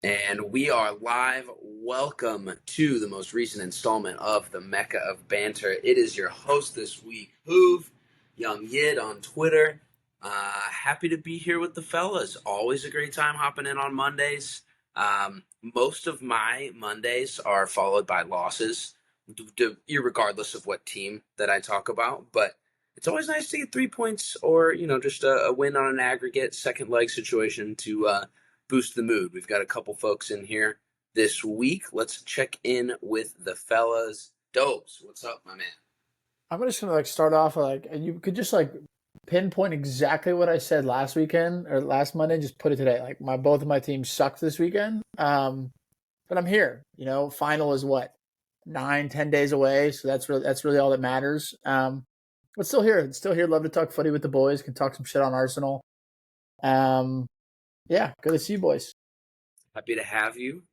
And we are live. Welcome to the most recent installment of the Mecca of Banter. It is your host this week, Hoove, Young Yid on Twitter. Happy to be here with the fellas. Always a great time hopping in on Mondays. Most of my Mondays are followed by losses, regardless of what team that I talk about. But it's always nice to get 3 points or, just a win on an aggregate second leg situation to boost the mood. We've got a couple folks in here this week. Let's check in with the fellas. Dobes, what's up, my man? I'm just gonna start off and you could just pinpoint exactly what I said last weekend or last Monday. Just put it today. Both of my teams sucked this weekend. But I'm here. Final is what 9-10 days away, so that's really all that matters. But still here. Love to talk footy with the boys. Can talk some shit on Arsenal. Yeah, good to see you boys. Happy to have you.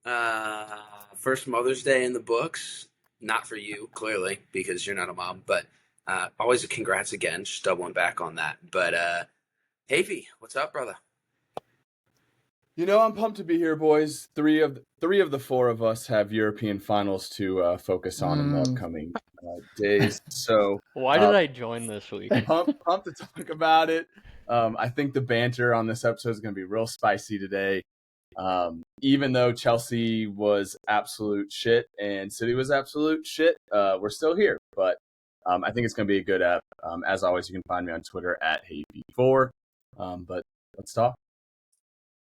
First Mother's Day in the books. Not for you, clearly, because you're not a mom, but always a congrats again. Just doubling back on that. But Havy, what's up, brother? I'm pumped to be here, boys. Three of the four of us have European finals to focus on in the upcoming days. So why did I join this week? Pumped to talk about it. I think the banter on this episode is going to be real spicy today. Even though Chelsea was absolute shit and City was absolute shit, we're still here. But I think it's going to be a good app. As always, you can find me on Twitter at Havy4. But let's talk.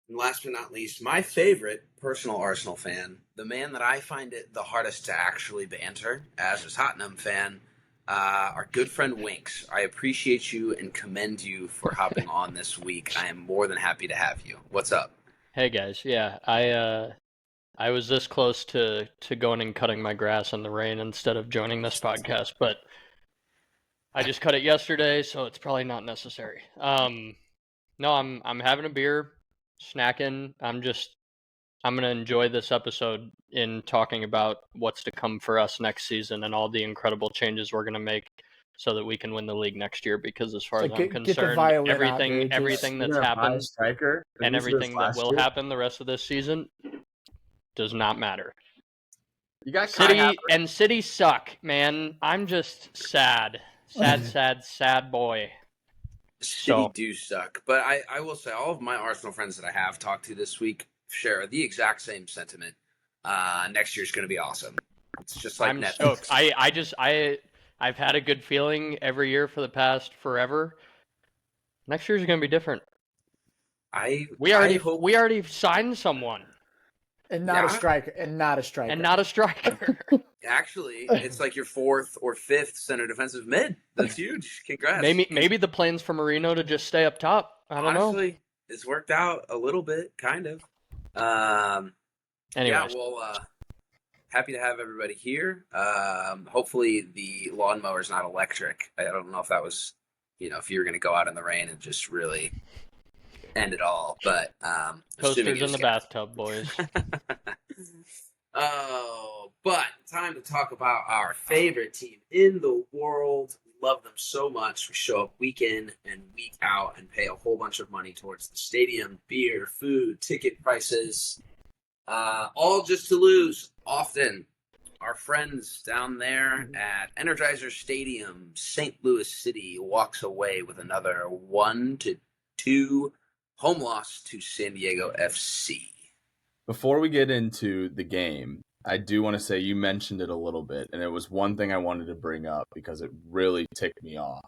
And last but not least, my favorite personal Arsenal fan, the man that I find it the hardest to actually banter as a Tottenham fan, our good friend Winks. I appreciate you and commend you for hopping on this week. I am more than happy to have you. What's up? Hey guys, yeah, I was this close to going and cutting my grass in the rain instead of joining this podcast, but I just cut it yesterday, so it's probably not necessary. No, I'm having a beer, snacking. I'm gonna enjoy this episode in talking about what's to come for us next season and all the incredible changes we're gonna make so that we can win the league next year. Because as far as I'm concerned, everything that's happened and everything that will happen the rest of this season does not matter. You got City suck, man. I'm just sad boy. City do suck, but I will say all of my Arsenal friends that I have talked to this week share the exact same sentiment. Next year's going to be awesome. It's just like I'm Netflix. Stoked. I've had a good feeling every year for the past forever. Next year's going to be different. We already signed someone. And not a striker. Actually, it's like your fourth or fifth center defensive mid. That's huge. Congrats. Maybe the plan's for Marino to just stay up top. I don't know. Honestly, it's worked out a little bit, kind of. Anyways. Yeah, well, happy to have everybody here. Hopefully the lawnmower's not electric. I don't know if that was, if you were going to go out in the rain and just really end it all. But toasters in the bathtub, boys. Oh, but time to talk about our favorite team in the world. We love them so much. We show up week in and week out and pay a whole bunch of money towards the stadium, beer, food, ticket prices, all just to lose. Often, our friends down there at Energizer Stadium, St. Louis City, walks away with another 1-2 home loss to San Diego FC. Before we get into the game, I do want to say you mentioned it a little bit, and it was one thing I wanted to bring up because it really ticked me off.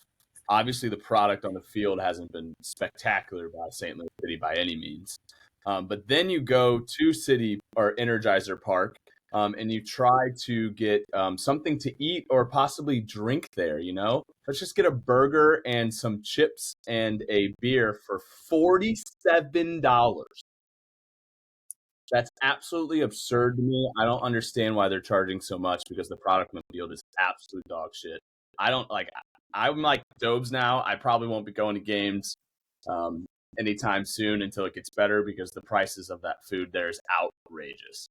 Obviously, the product on the field hasn't been spectacular by St. Louis City by any means. But then you go to City or Energizer Park, and you try to get something to eat or possibly drink there, Let's just get a burger and some chips and a beer for $47. That's absolutely absurd to me. I don't understand why they're charging so much because the product on the field is absolute dog shit. I'm like Dobes now. I probably won't be going to games anytime soon until it gets better because the prices of that food there is outrageous.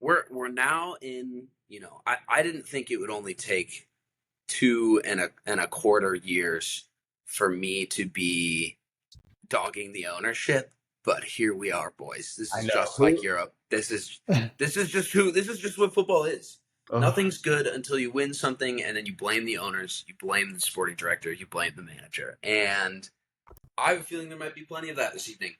We're now in, I didn't think it would only take 2.25 years for me to be dogging the ownership. but here we are, boys. This I is know. just like Europe. This is just what football is. Ugh. Nothing's good until you win something, and then you blame the owners, you blame the sporting director, you blame the manager. And I have a feeling there might be plenty of that this evening.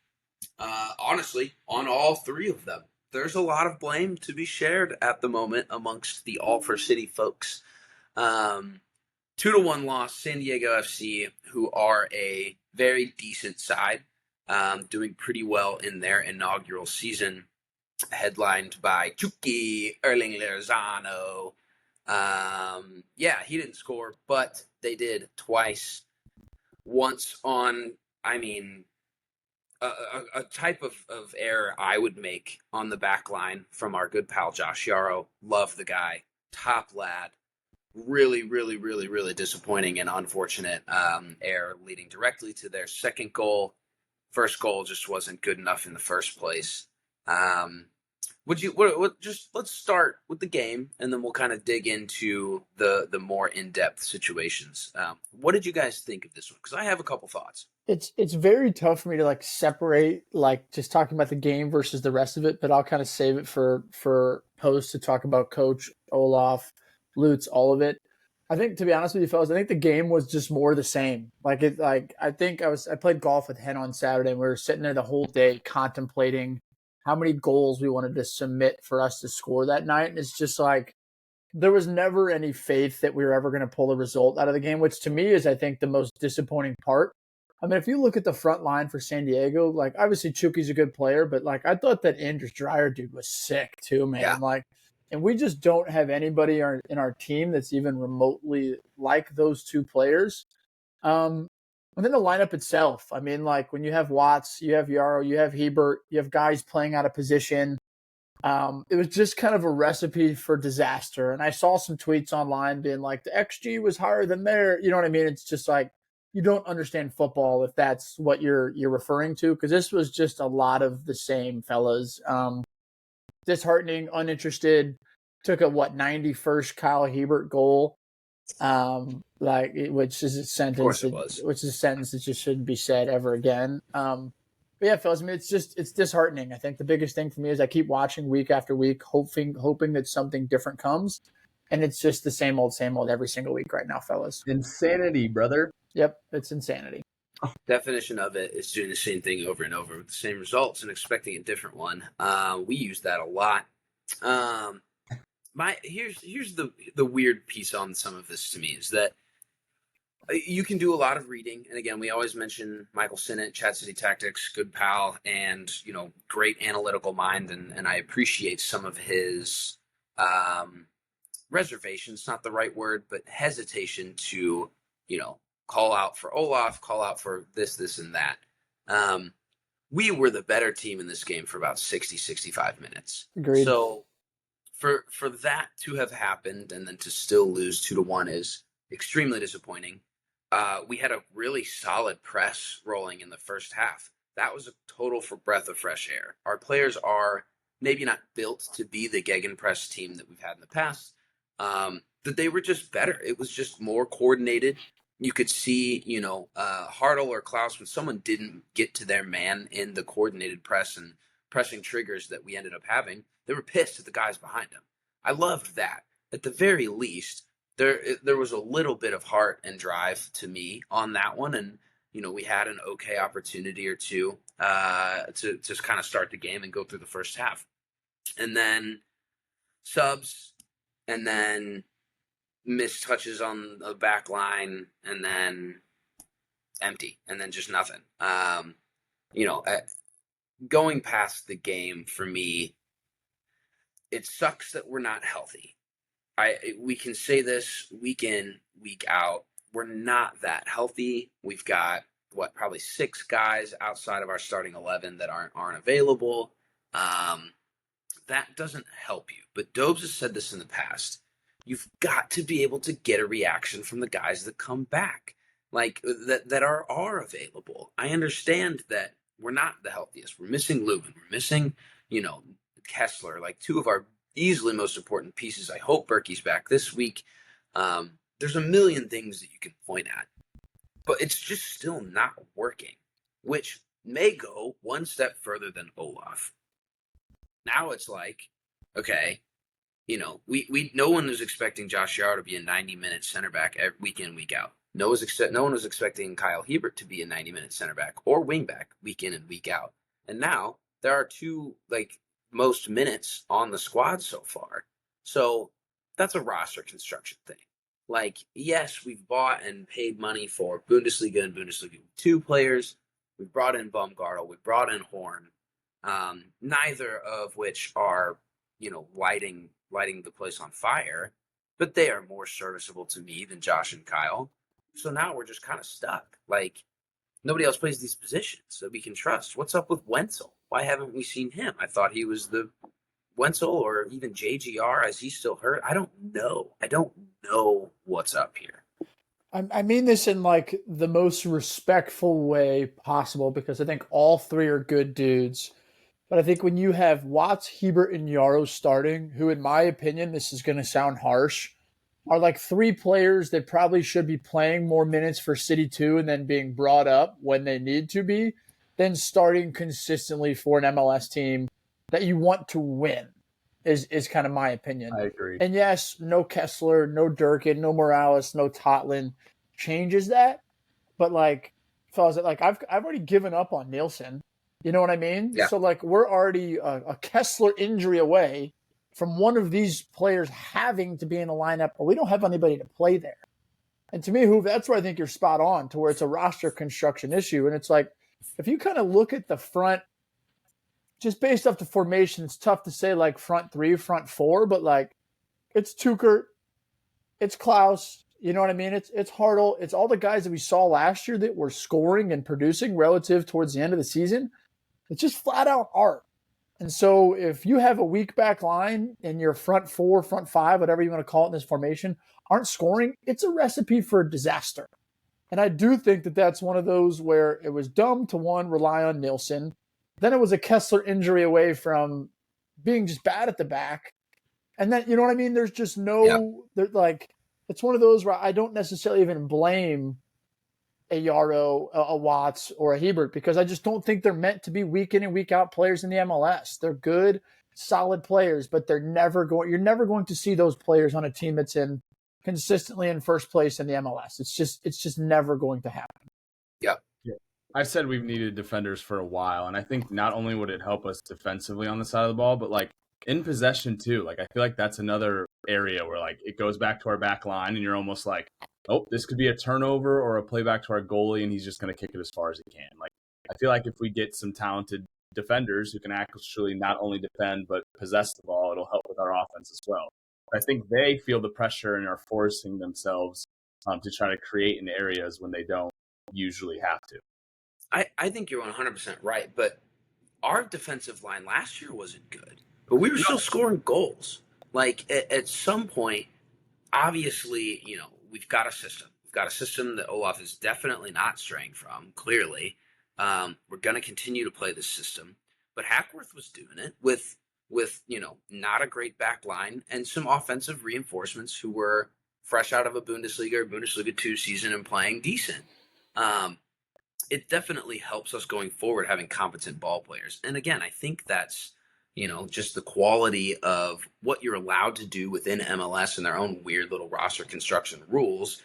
Honestly, on all three of them. There's a lot of blame to be shared at the moment amongst the All for City folks. 2-1 loss, San Diego FC, who are a very decent side, doing pretty well in their inaugural season, headlined by Chucky, Erling Lozano. Yeah, he didn't score, but they did twice. Once on, a type of error I would make on the back line from our good pal Josh Yarrow. Love the guy. Top lad. Really, really, really, really disappointing and unfortunate error leading directly to their second goal. First goal just wasn't good enough in the first place. Let's start with the game, and then we'll kind of dig into the more in-depth situations. What did you guys think of this one? Because I have a couple thoughts. It's very tough for me to like separate like just talking about the game versus the rest of it, but I'll kind of save it for post to talk about Coach, Olaf, Lutz, all of it. I think, to be honest with you fellas, I think the game was just more the same. I played golf with Hen on Saturday, and we were sitting there the whole day contemplating how many goals we wanted to submit for us to score that night. And it's just like, there was never any faith that we were ever going to pull a result out of the game, which to me is, I think, the most disappointing part. I mean, if you look at the front line for San Diego, like, obviously Chuky's a good player, but like, I thought that Anders Dreyer dude was sick too, man. Yeah. Like, and we just don't have anybody in our team that's even remotely like those two players. And then the lineup itself. I mean, like, when you have Watts, you have Yarrow, you have Hebert, you have guys playing out of position. It was just kind of a recipe for disaster. And I saw some tweets online being like, the XG was higher than there. You know what I mean? It's just like, you don't understand football if that's what you're referring to, because this was just a lot of the same, fellas. Disheartening, uninterested. Took a 91st Kyle Hebert goal, which is a sentence. Which is a sentence that just shouldn't be said ever again. But yeah, fellas, I mean, it's disheartening. I think the biggest thing for me is I keep watching week after week, hoping that something different comes, and it's just the same old every single week right now, fellas. Insanity, brother. Yep, it's insanity. Definition of it is doing the same thing over and over with the same results and expecting a different one. We use that a lot. Here's the weird piece on some of this to me is that you can do a lot of reading, and again, we always mention Michael Sinnott, Chat City Tactics, good pal, and great analytical mind, and I appreciate some of his reservations, not the right word, but hesitation to call out for Olaf, call out for this, and that. We were the better team in this game for about 60, 65 minutes. Agreed. So for that to have happened and then to still lose 2-1 is extremely disappointing. We had a really solid press rolling in the first half. That was a total breath of fresh air. Our players are maybe not built to be the gegenpress team that we've had in the past, but they were just better. It was just more coordinated. You could see, Hartl or Klaus, when someone didn't get to their man in the coordinated press and pressing triggers that we ended up having, they were pissed at the guys behind them. I loved that. At the very least, there was a little bit of heart and drive to me on that one, and we had an okay opportunity or two to just kind of start the game and go through the first half, and then subs, and then missed touches on the back line, and then empty, and then just nothing. Going past the game, for me, it sucks that we're not healthy. We can say this week in, week out. We're not that healthy. We've got probably 6 guys outside of our starting 11 that aren't available. That doesn't help you. But Dobes has said this in the past. You've got to be able to get a reaction from the guys that come back, like that are available. I understand that we're not the healthiest. We're missing Lubin. We're missing, Kessler, like 2 of our easily most important pieces. I hope Berkey's back this week. There's a million things that you can point at, but it's just still not working, which may go one step further than Olaf. Now it's like, okay, we no one was expecting Josh Yaro to be a 90-minute center back week in, week out. No one was expecting Kyle Hebert to be a 90-minute center back or wing back week in and week out. And now there are two most minutes on the squad so far. So that's a roster construction thing. Yes, we've bought and paid money for Bundesliga and Bundesliga 2 players. We've brought in Baumgartel. We've brought in Horn. Neither of which are, lighting the place on fire, but they are more serviceable to me than Josh and Kyle. So now we're just kind of stuck. Nobody else plays these positions that we can trust. What's up with Wenzel? Why haven't we seen him? I thought he was the Wenzel or even JGR. Is he still hurt? I don't know. I don't know what's up here. I mean this in the most respectful way possible, because I think all three are good dudes. But I think when you have Watts, Hebert, and Yaro starting, who in my opinion, this is going to sound harsh, are three players that probably should be playing more minutes for City 2 and then being brought up when they need to be, than starting consistently for an MLS team that you want to win, is kind of my opinion. I agree. And yes, no Kessler, no Durkin, no Morales, no Totland changes that. But fellas, I've already given up on Nielsen. You know what I mean? Yeah. So we're already a Kessler injury away from one of these players having to be in a lineup, but we don't have anybody to play there. And to me, that's where I think you're spot on, to where it's a roster construction issue. And it's if you kind of look at the front, just based off the formation, it's tough to say front three, front four, but it's Tukert, it's Klaus, you know what I mean? It's Hartle, it's all the guys that we saw last year that were scoring and producing relative towards the end of the season. It's just flat out art. And so if you have a weak back line and your front four, front five, whatever you want to call it in this formation, aren't scoring, it's a recipe for disaster. And I do think that that's one of those where it was dumb to, one, rely on Nielsen. Then it was a Kessler injury away from being just bad at the back. And then, you know what I mean? There's just no, it's one of those where I don't necessarily even blame a Yaro, a Watts, or a Hebert, because I just don't think they're meant to be week in and week out players in the MLS. They're good, solid players, but you're never going to see those players on a team that's consistently in first place in the MLS. It's just never going to happen. Yeah. I've said we've needed defenders for a while, and I think not only would it help us defensively on the side of the ball, but in possession too. I feel like that's another area where it goes back to our back line, and you're almost oh, this could be a turnover or a play back to our goalie, and he's just going to kick it as far as he can. I feel like if we get some talented defenders who can actually not only defend but possess the ball, it'll help with our offense as well. I think they feel the pressure and are forcing themselves to try to create in areas when they don't usually have to. I think you're 100% right, but our defensive line last year wasn't good, but we were still scoring goals. At some point, obviously, we've got a system. We've got a system that Olaf is definitely not straying from, clearly. We're going to continue to play this system. But Hackworth was doing it with not a great back line and some offensive reinforcements who were fresh out of a Bundesliga or Bundesliga 2 season and playing decent. It definitely helps us going forward having competent ball players. And again, I think that's, just the quality of what you're allowed to do within MLS and their own weird little roster construction rules.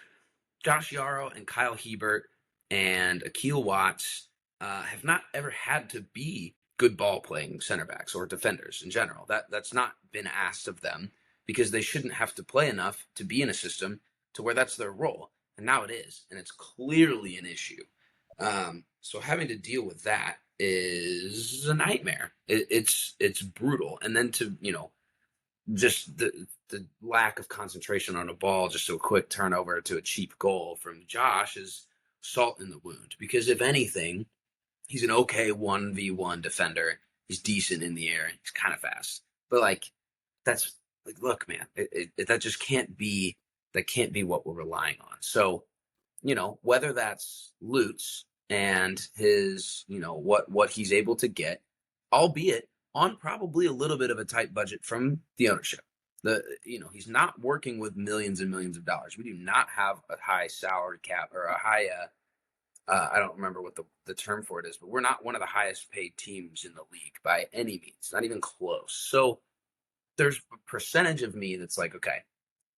Josh Yaro and Kyle Hebert and Akil Watts have not ever had to be good ball playing center backs or defenders in general. That's not been asked of them, because they shouldn't have to play enough to be in a system to where that's their role. And now it is, and it's clearly an issue. So having to deal with that is a nightmare. It's brutal. And then to, just the lack of concentration on a ball, just a quick turnover to a cheap goal from Josh is salt in the wound. Because if anything, he's an okay 1v1 defender. He's decent in the air. He's kind of fast. But that's look, man, that just can't be what we're relying on. So, whether that's Lutz and his, what he's able to get, albeit on probably a little bit of a tight budget from the ownership. He's not working with millions and millions of dollars. We do not have a high salary cap or a high I don't remember what the term for it is, but we're not one of the highest paid teams in the league by any means, not even close. So there's a percentage of me that's like, okay,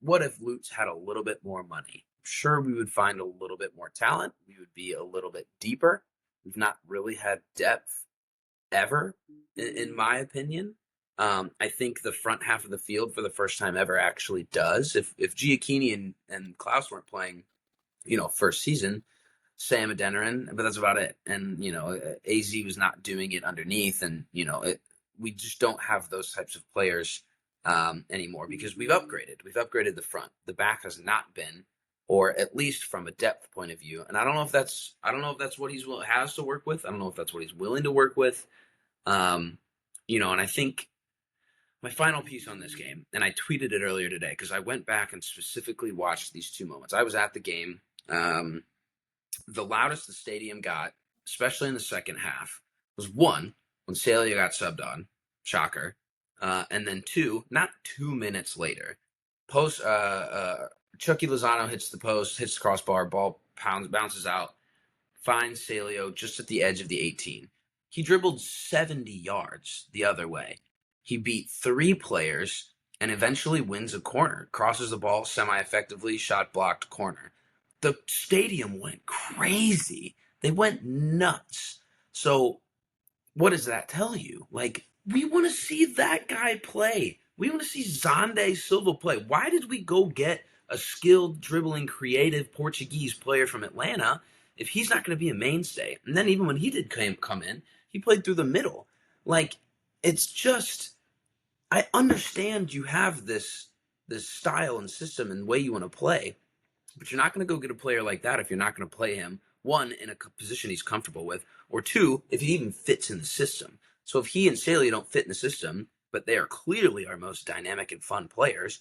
what if Lutz had a little bit more money? Sure, we would find a little bit more talent. We would be a little bit deeper. We've not really had depth ever, in my opinion. I think the front half of the field for the first time ever actually does. If Giacchini and Klaus weren't playing, first season, Sam Adeniran, but that's about it. And AZ was not doing it underneath, and we just don't have those types of players anymore because we've upgraded. We've upgraded the front. The back has not been, or at least from a depth point of view. And I don't know if that's what he's has to work with. I don't know if that's what he's willing to work with. And I think my final piece on this game, and I tweeted it earlier today because I went back and specifically watched these two moments. I was at the game. The loudest the stadium got, especially in the second half, was one, when Celia got subbed on, shocker, and then two, not 2 minutes later, Chucky Lozano hits the post, hits the crossbar, ball bounces out, finds Celio just at the edge of the 18. He dribbled 70 yards the other way. He beat 3 players and eventually wins a corner, crosses the ball semi-effectively, shot blocked, corner. The stadium went crazy. They went nuts. So what does that tell you? Like, we want to see that guy play. We want to see Zonde Silva play. Why did we go get a skilled, dribbling, creative Portuguese player from Atlanta if he's not going to be a mainstay? And then even when he did come in, he played through the middle. Like, it's just, I understand you have this style and system and way you want to play, but you're not going to go get a player like that if you're not going to play him, one, in a position he's comfortable with, or two, if he even fits in the system. So if he and Celia don't fit in the system, but they are clearly our most dynamic and fun players,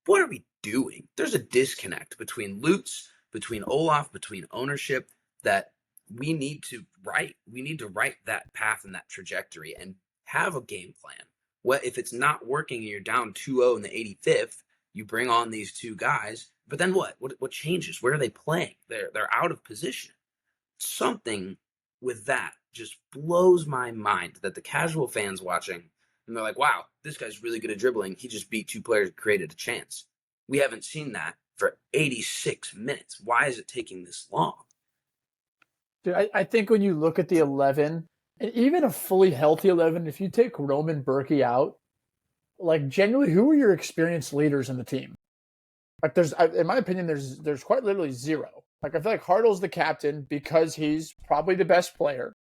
what are we doing? There's a disconnect between Lutz, between Olaf, between ownership that we need to right. We need to right that path and that trajectory and have a game plan. What if it's not working and you're down 2-0 in the 85th, you bring on these two guys, but then what? What changes? Where are they playing? They're out of position. Something with that just blows my mind that the casual fans watching, and they're like, wow, this guy's really good at dribbling. He just beat 2 players and created a chance. We haven't seen that for 86 minutes. Why is it taking this long? Dude, I think when you look at the 11, and even a fully healthy 11, if you take Roman Berkey out, like, genuinely, who are your experienced leaders in the team? Like, in my opinion, there's quite literally zero. Like, I feel like Hartle's the captain because he's probably the best player.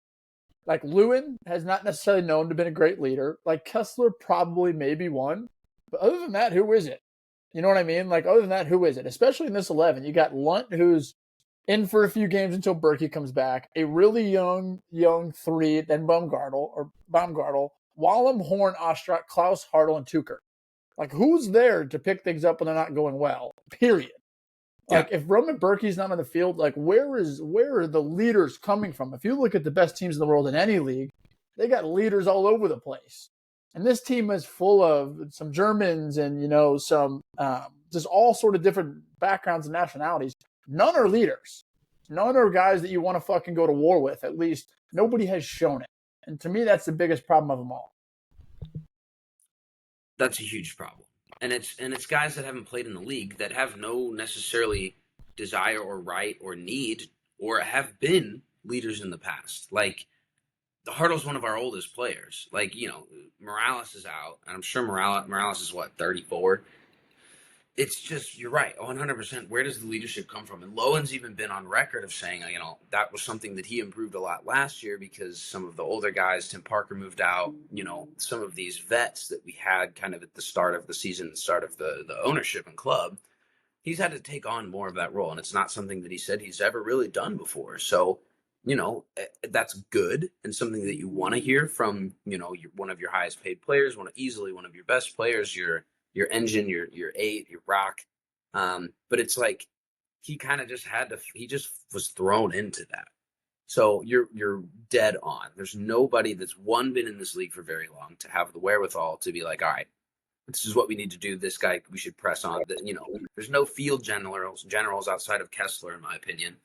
Like, Lewin has not necessarily known to have been a great leader. Like, Kessler probably maybe one. But other than that, who is it? You know what I mean? Like, other than that, who is it? Especially in this 11. You got Lunt, who's in for a few games until Berkey comes back. A really young 3, then Baumgartel, Wallem, Horn, Ostrak, Klaus, Hartle, and Tuchel. Like, who's there to pick things up when they're not going well? Period. Like, if Roman Berkey's not on the field, like, where are the leaders coming from? If you look at the best teams in the world in any league, they got leaders all over the place. And this team is full of some Germans and, some just all sort of different backgrounds and nationalities. None are leaders. None are guys that you want to fucking go to war with. At least nobody has shown it. And to me, that's the biggest problem of them all. That's a huge problem. And it's guys that haven't played in the league that have no necessarily desire or right or need or have been leaders in the past. Like, the Hartle's one of our oldest players. Like, Morales is out, and I'm sure Morales is 34. It's just, you're right, 100%. Where does the leadership come from? And Lowen's even been on record of saying, that was something that he improved a lot last year because some of the older guys, Tim Parker moved out, some of these vets that we had kind of at the start of the season, start of the ownership and club, he's had to take on more of that role. And it's not something that he said he's ever really done before. So, that's good and something that you want to hear from, one of your highest paid players, easily one of your best players, your engine, your 8, your rock. But it's like he kind of just he just was thrown into that. So you're dead on. There's nobody that's been in this league for very long to have the wherewithal to be like, all right, this is what we need to do. This guy, we should press on. There's no field generals outside of Kessler, in my opinion.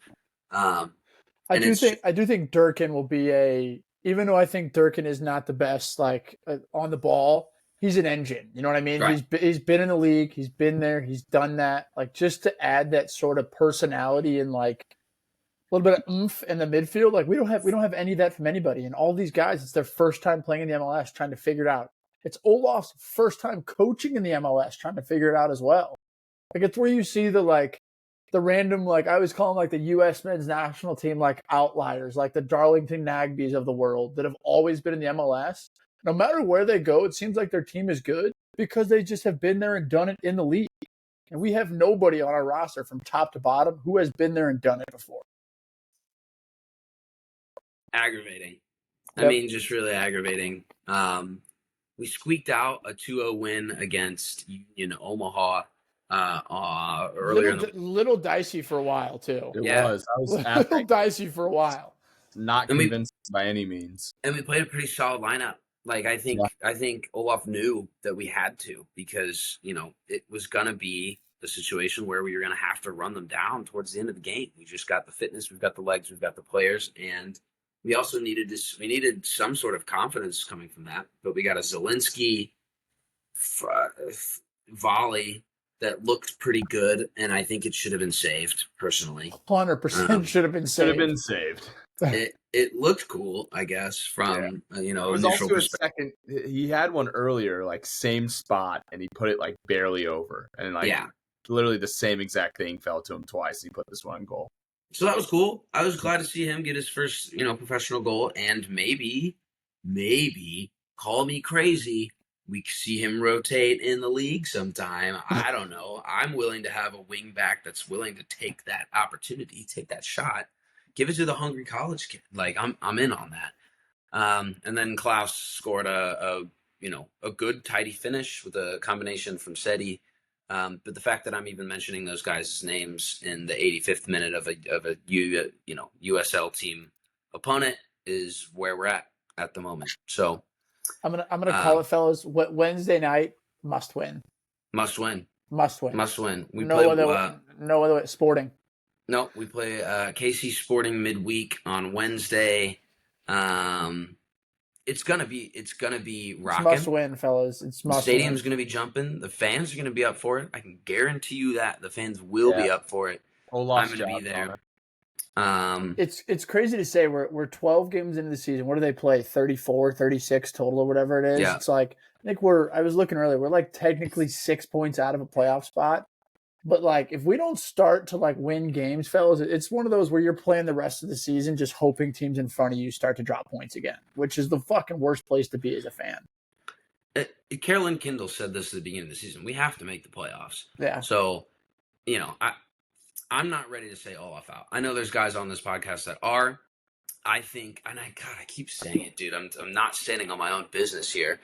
I do think Durkin will be even though I think Durkin is not the best on the ball, he's an engine. You know what I mean? Right. He's been in the league, he's been there, he's done that. Like just to add that sort of personality and like a little bit of oomph in the midfield. Like we don't have any of that from anybody. And all these guys, it's their first time playing in the MLS, trying to figure it out. It's Olaf's first time coaching in the MLS, trying to figure it out as well. Like it's where you see the random, like I always call them like the U.S. men's national team, like outliers, like the Darlington Nagbys of the world that have always been in the MLS. No matter where they go, it seems like their team is good because they just have been there and done it in the league. And we have nobody on our roster from top to bottom who has been there and done it before. Aggravating. Yep. I mean, just really aggravating. We squeaked out a 2-0 win against Union Omaha earlier. Little dicey for a while too. It was. I was little dicey for a while. Not convinced by any means. And we played a pretty solid lineup. Like I think Olaf knew that we had to because it was gonna be the situation where we were gonna have to run them down towards the end of the game. We just got the fitness, we've got the legs, we've got the players, and we also needed this. We needed some sort of confidence coming from that. But we got a Zelensky volley that looked pretty good, and I think it should have been saved. Personally, 100% should have been saved. Should have been saved. It looked cool, I guess, from It was also a second. He had one earlier, like same spot, and he put it like barely over, and literally the same exact thing fell to him twice. He put this one goal. So that was cool. I was glad to see him get his first, professional goal, and maybe, call me crazy, we see him rotate in the league sometime. I don't know. I'm willing to have a wing back that's willing to take that opportunity, take that shot, give it to the hungry college kid. Like I'm in on that. And then Klaus scored a good tidy finish with a combination from Seti. But the fact that I'm even mentioning those guys' names in the 85th minute of a USL team opponent is where we're at the moment. So I'm gonna call it, fellas. Wednesday night must win. Must win. We no other way. Sporting. No, we play KC Sporting midweek on Wednesday. It's gonna be rocking. It's must win, fellas. It's must. The stadium's gonna be jumping. The fans are gonna be up for it. I can guarantee you that the fans will be up for it. I'm gonna be there. It's crazy to say we're 12 games into the season. What do they play? 34, 36 total or whatever it is. Yeah. It's like I think I was looking earlier. We're like technically 6 points out of a playoff spot. But like if we don't start to like win games, fellas, it's one of those where you're playing the rest of the season just hoping teams in front of you start to drop points again, which is the fucking worst place to be as a fan. Carolyn Kindle said this at the beginning of the season. We have to make the playoffs. Yeah. So, I'm not ready to say Olaf out. I know there's guys on this podcast that are. I think, and I keep saying it, dude. I'm not standing on my own business here.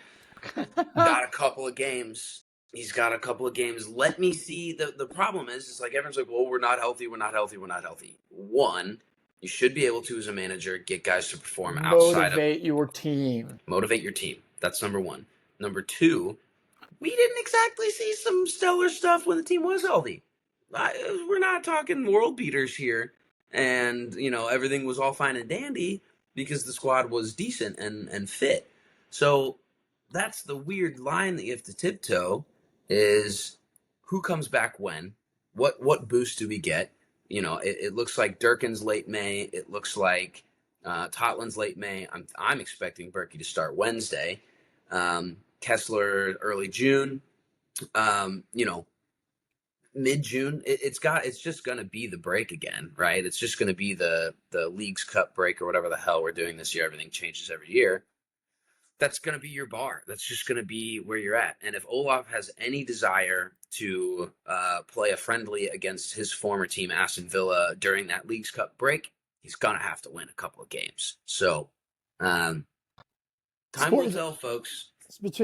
Got a couple of games. He's got a couple of games. Let me see. The problem is like everyone's like, well, we're not healthy. One, you should be able to, as a manager, get guys to perform outside of... Motivate your team. Motivate your team. That's number one. Number two, we didn't exactly see some stellar stuff when the team was healthy. We're not talking world beaters here. And, everything was all fine and dandy because the squad was decent and fit. So that's the weird line that you have to tiptoe. Is who comes back when? What boost do we get? It looks like Durkin's late May. It looks like Tottenham's late May. I'm expecting Berkey to start Wednesday. Kessler early June. Mid-June. It's just gonna be the break again, right? It's just gonna be the Leagues Cup break or whatever the hell we're doing this year. Everything changes every year. That's going to be your bar. That's just going to be where you're at. And if Olaf has any desire to play a friendly against his former team, Aston Villa, during that Leagues Cup break, he's going to have to win a couple of games. So, time will tell, folks.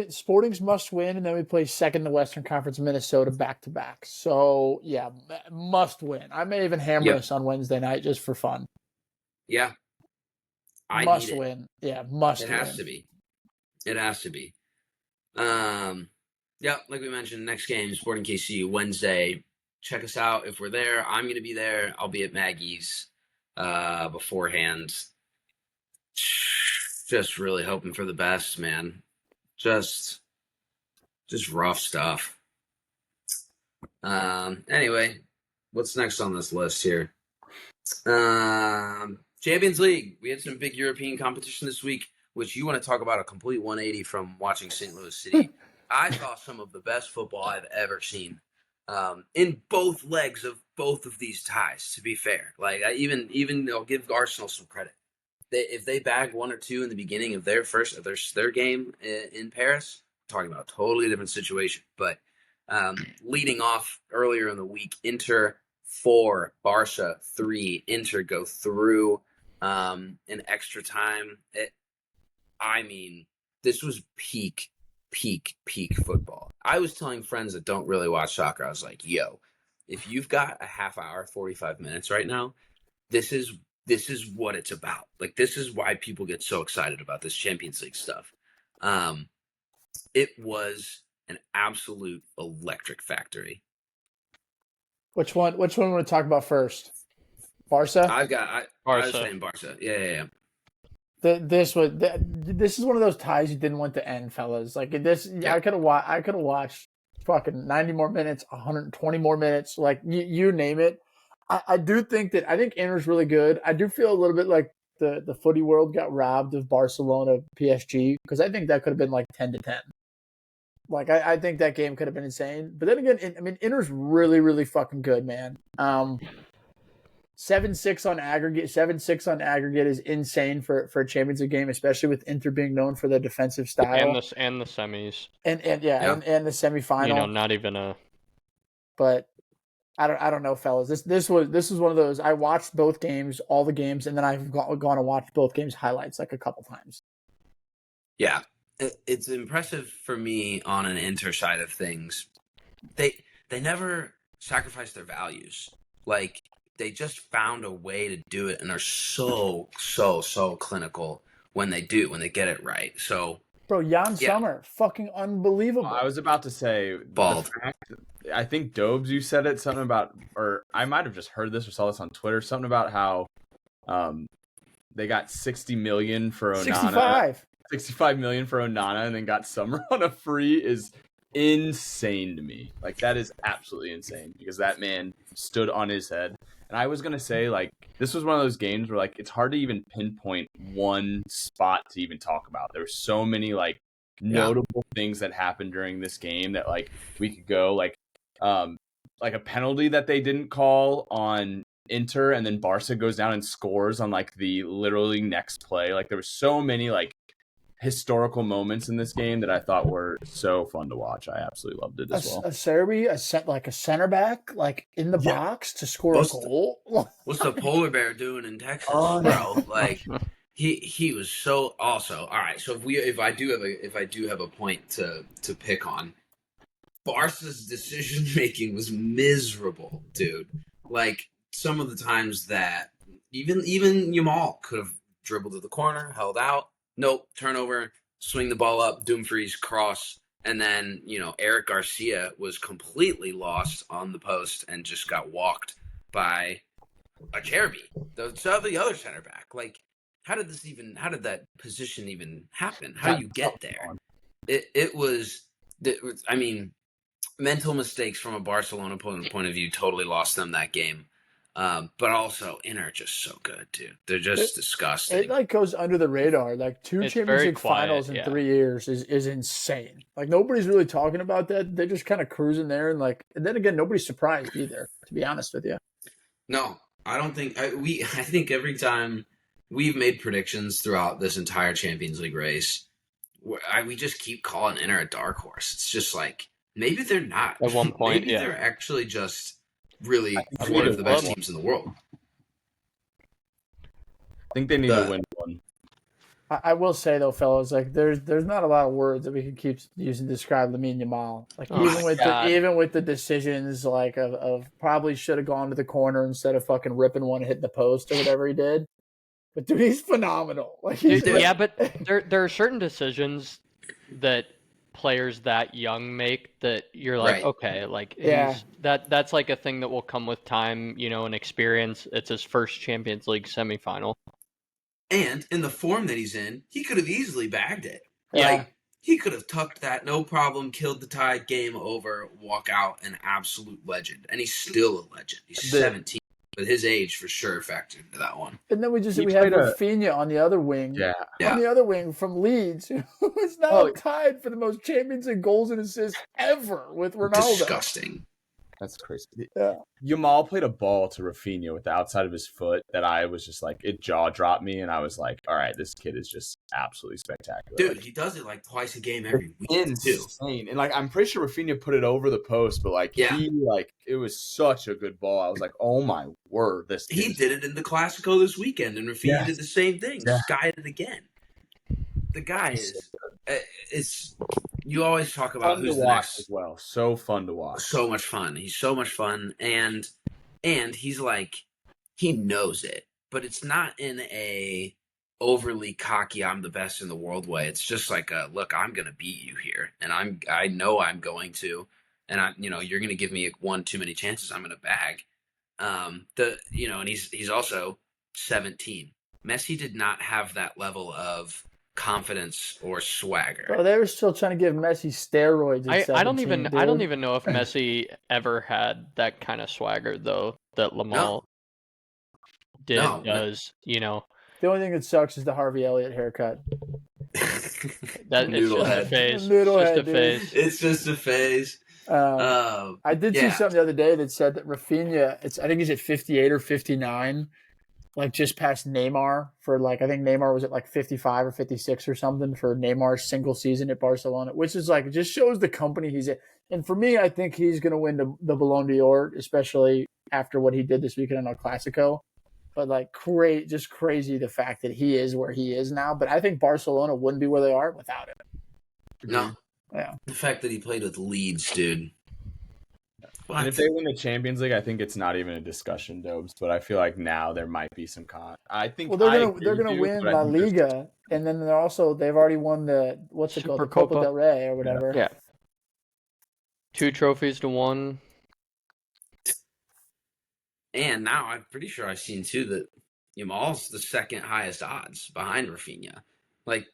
Sporting's must win, and then we play second in the Western Conference, Minnesota, back-to-back. So, yeah, must win. I may even hammer us on Wednesday night just for fun. Yeah. Must win. Yeah, must win. It has to be. It has to be. Like we mentioned, next game, Sporting KC, Wednesday. Check us out if we're there. I'm going to be there. I'll be at Maggie's. beforehand. Just really hoping for the best, man. Just rough stuff. Anyway, what's next on this list here? Champions League. We had some big European competition this week, which you want to talk about a complete 180 from watching St. Louis City. I saw some of the best football I've ever seen in both legs of both of these ties, to be fair. Like, I even I'll give Arsenal some credit. If they bag one or two in the beginning of their game in Paris, talking about a totally different situation. But leading off earlier in the week, Inter 4, Barca 3. Inter go through in extra time. This was peak football. I was telling friends that don't really watch soccer, I was like, yo, if you've got a half hour, 45 minutes right now, this is what it's about. Like, this is why people get so excited about this Champions League stuff. It was an absolute electric factory. Which one want to talk about first? Barca? I was saying Barca. Yeah. This is one of those ties you didn't want to end, fellas. Like this, yeah. I could have watched fucking 90 more minutes, 120 more minutes, like you name it. I do think Inter's really good. I do feel a little bit like the footy world got robbed of Barcelona PSG, because I think that could have been like 10-10. Like I think that game could have been insane. But then again, Inter's really, really fucking good, man. 7-6 on aggregate. 7-6 on aggregate is insane for a Champions League game, especially with Inter being known for their defensive style. And the semis. And the semifinal. Not even a. But I don't know, fellas. This was one of those. I watched both games, all the games, and then I've gone and watched both games highlights like a couple times. Yeah, it's impressive for me on an Inter side of things. They never sacrifice their values. Like, they just found a way to do it, and are so clinical when they get it right. So, bro, Jan Sommer, fucking unbelievable. I was about to say, bald. I think Dobes, you said it, something about, or I might have just heard this or saw this on Twitter, something about how they got 60 million for Onana. 65 million for Onana, and then got Sommer on a free is insane to me. Like, that is absolutely insane, because that man stood on his head. And I was going to say, like, this was one of those games where, like, it's hard to even pinpoint one spot to even talk about. There were so many, like, notable things that happened during this game that, like, we could go, like a penalty that they didn't call on Inter, and then Barca goes down and scores on, like, the literally next play. Like, there were so many, like, historical moments in this game that I thought were so fun to watch. I absolutely loved it as well. A center back, like, in the box to score a goal. What's the polar bear doing in Texas, bro? Like, he was so also. All right, so if I do have a point to pick on, Barca's decision making was miserable, dude. Like, some of the times that even Yamal could have dribbled to the corner, held out. Nope, turnover, swing the ball up, Dumfries cross, and then, Eric Garcia was completely lost on the post and just got walked by a Jeremy, the other center back. Like, how did that position even happen? How do you get there? It was, mental mistakes from a Barcelona point of view totally lost them that game. But also, Inter are just so good, dude. They're just disgusting. It, like, goes under the radar. Like, two Champions League finals in 3 years is insane. Like, nobody's really talking about that. They're just kind of cruising there, and then again, nobody's surprised either, to be honest with you. No, I don't think I think every time we've made predictions throughout this entire Champions League race, we just keep calling Inter a dark horse. It's just like, maybe they're not. At one point, maybe they're actually just really one of the best teams in the world. I think they need to win one. I will say, though, fellas, like, there's not a lot of words that we can keep using to describe Lamine Yamal. Like, even with the decisions, like, of probably should have gone to the corner instead of fucking ripping one, hitting the post or whatever he did. But dude, he's phenomenal. Like, but there are certain decisions that players that young make that you're like, Right. okay, like Yeah. that's like a thing that will come with time, and experience. It's his first Champions League semifinal. And in the form that he's in, he could have easily bagged it. Yeah. Like, he could have tucked that, no problem, killed the tie, game over, walk out, an absolute legend. And he's still a legend. He's 17. But his age for sure factored into that one. And then we He had played a- Rafinha on the other wing. Yeah. Yeah. On the other wing from Leeds, who is now Oh. tied for the most Champions League goals and assists ever with Ronaldo. Disgusting. That's crazy. Yeah. Yamal played a ball to Rafinha with the outside of his foot that I was just like, it jaw dropped me, and I was like, all right, this kid is just absolutely spectacular. Dude, Like, he does it like twice a game every week, too. insane. And like, I'm pretty sure Rafinha put it over the post, but like, Yeah. it was such a good ball. I was like, oh my word, this kid He is- did it in the Classico this weekend, and Rafinha Yes. did the same thing. Yeah. Skied it again. The guy is... It's... You always talk about fun to who's the watch next... as well. So fun to watch. So much fun. He's so much fun, and he's like, he knows it, but it's not in a overly cocky, I'm the best in the world way. It's just like, look, I'm gonna beat you here, and I know I'm going to, and you're gonna give me one too many chances, I'm gonna bag. And he's also 17. Messi did not have that level of confidence or swagger. Bro, they were still trying to give Messi steroids at 17, I don't even dude. know if Messi ever had that kind of swagger though that Lamal does. The only thing that sucks is the Harvey Elliott haircut. That it's just a phase. Noodle It's just head, a dude. phase. It's just a phase. I did see something the other day that said that Rafinha, I think he's at 58 or 59, like just past Neymar for like, I think Neymar was at like 55 or 56 or something for Neymar's single season at Barcelona, which is like, it just shows the company he's in. And for me, I think he's going to win the Ballon d'Or, especially after what he did this weekend in El Clasico. But like, just crazy the fact that he is where he is now. But I think Barcelona wouldn't be where they are without him. No. Yeah. The fact that he played with Leeds, dude. And if they win the Champions League, I think it's not even a discussion, Dobes. But I feel like now there might be some I think they're gonna win La Liga, and then they've already won the what's it called, the Copa del Rey or whatever. Yeah. 2 trophies to 1. And now I'm pretty sure I've seen too that Yamal's the second highest odds behind Rafinha. Like,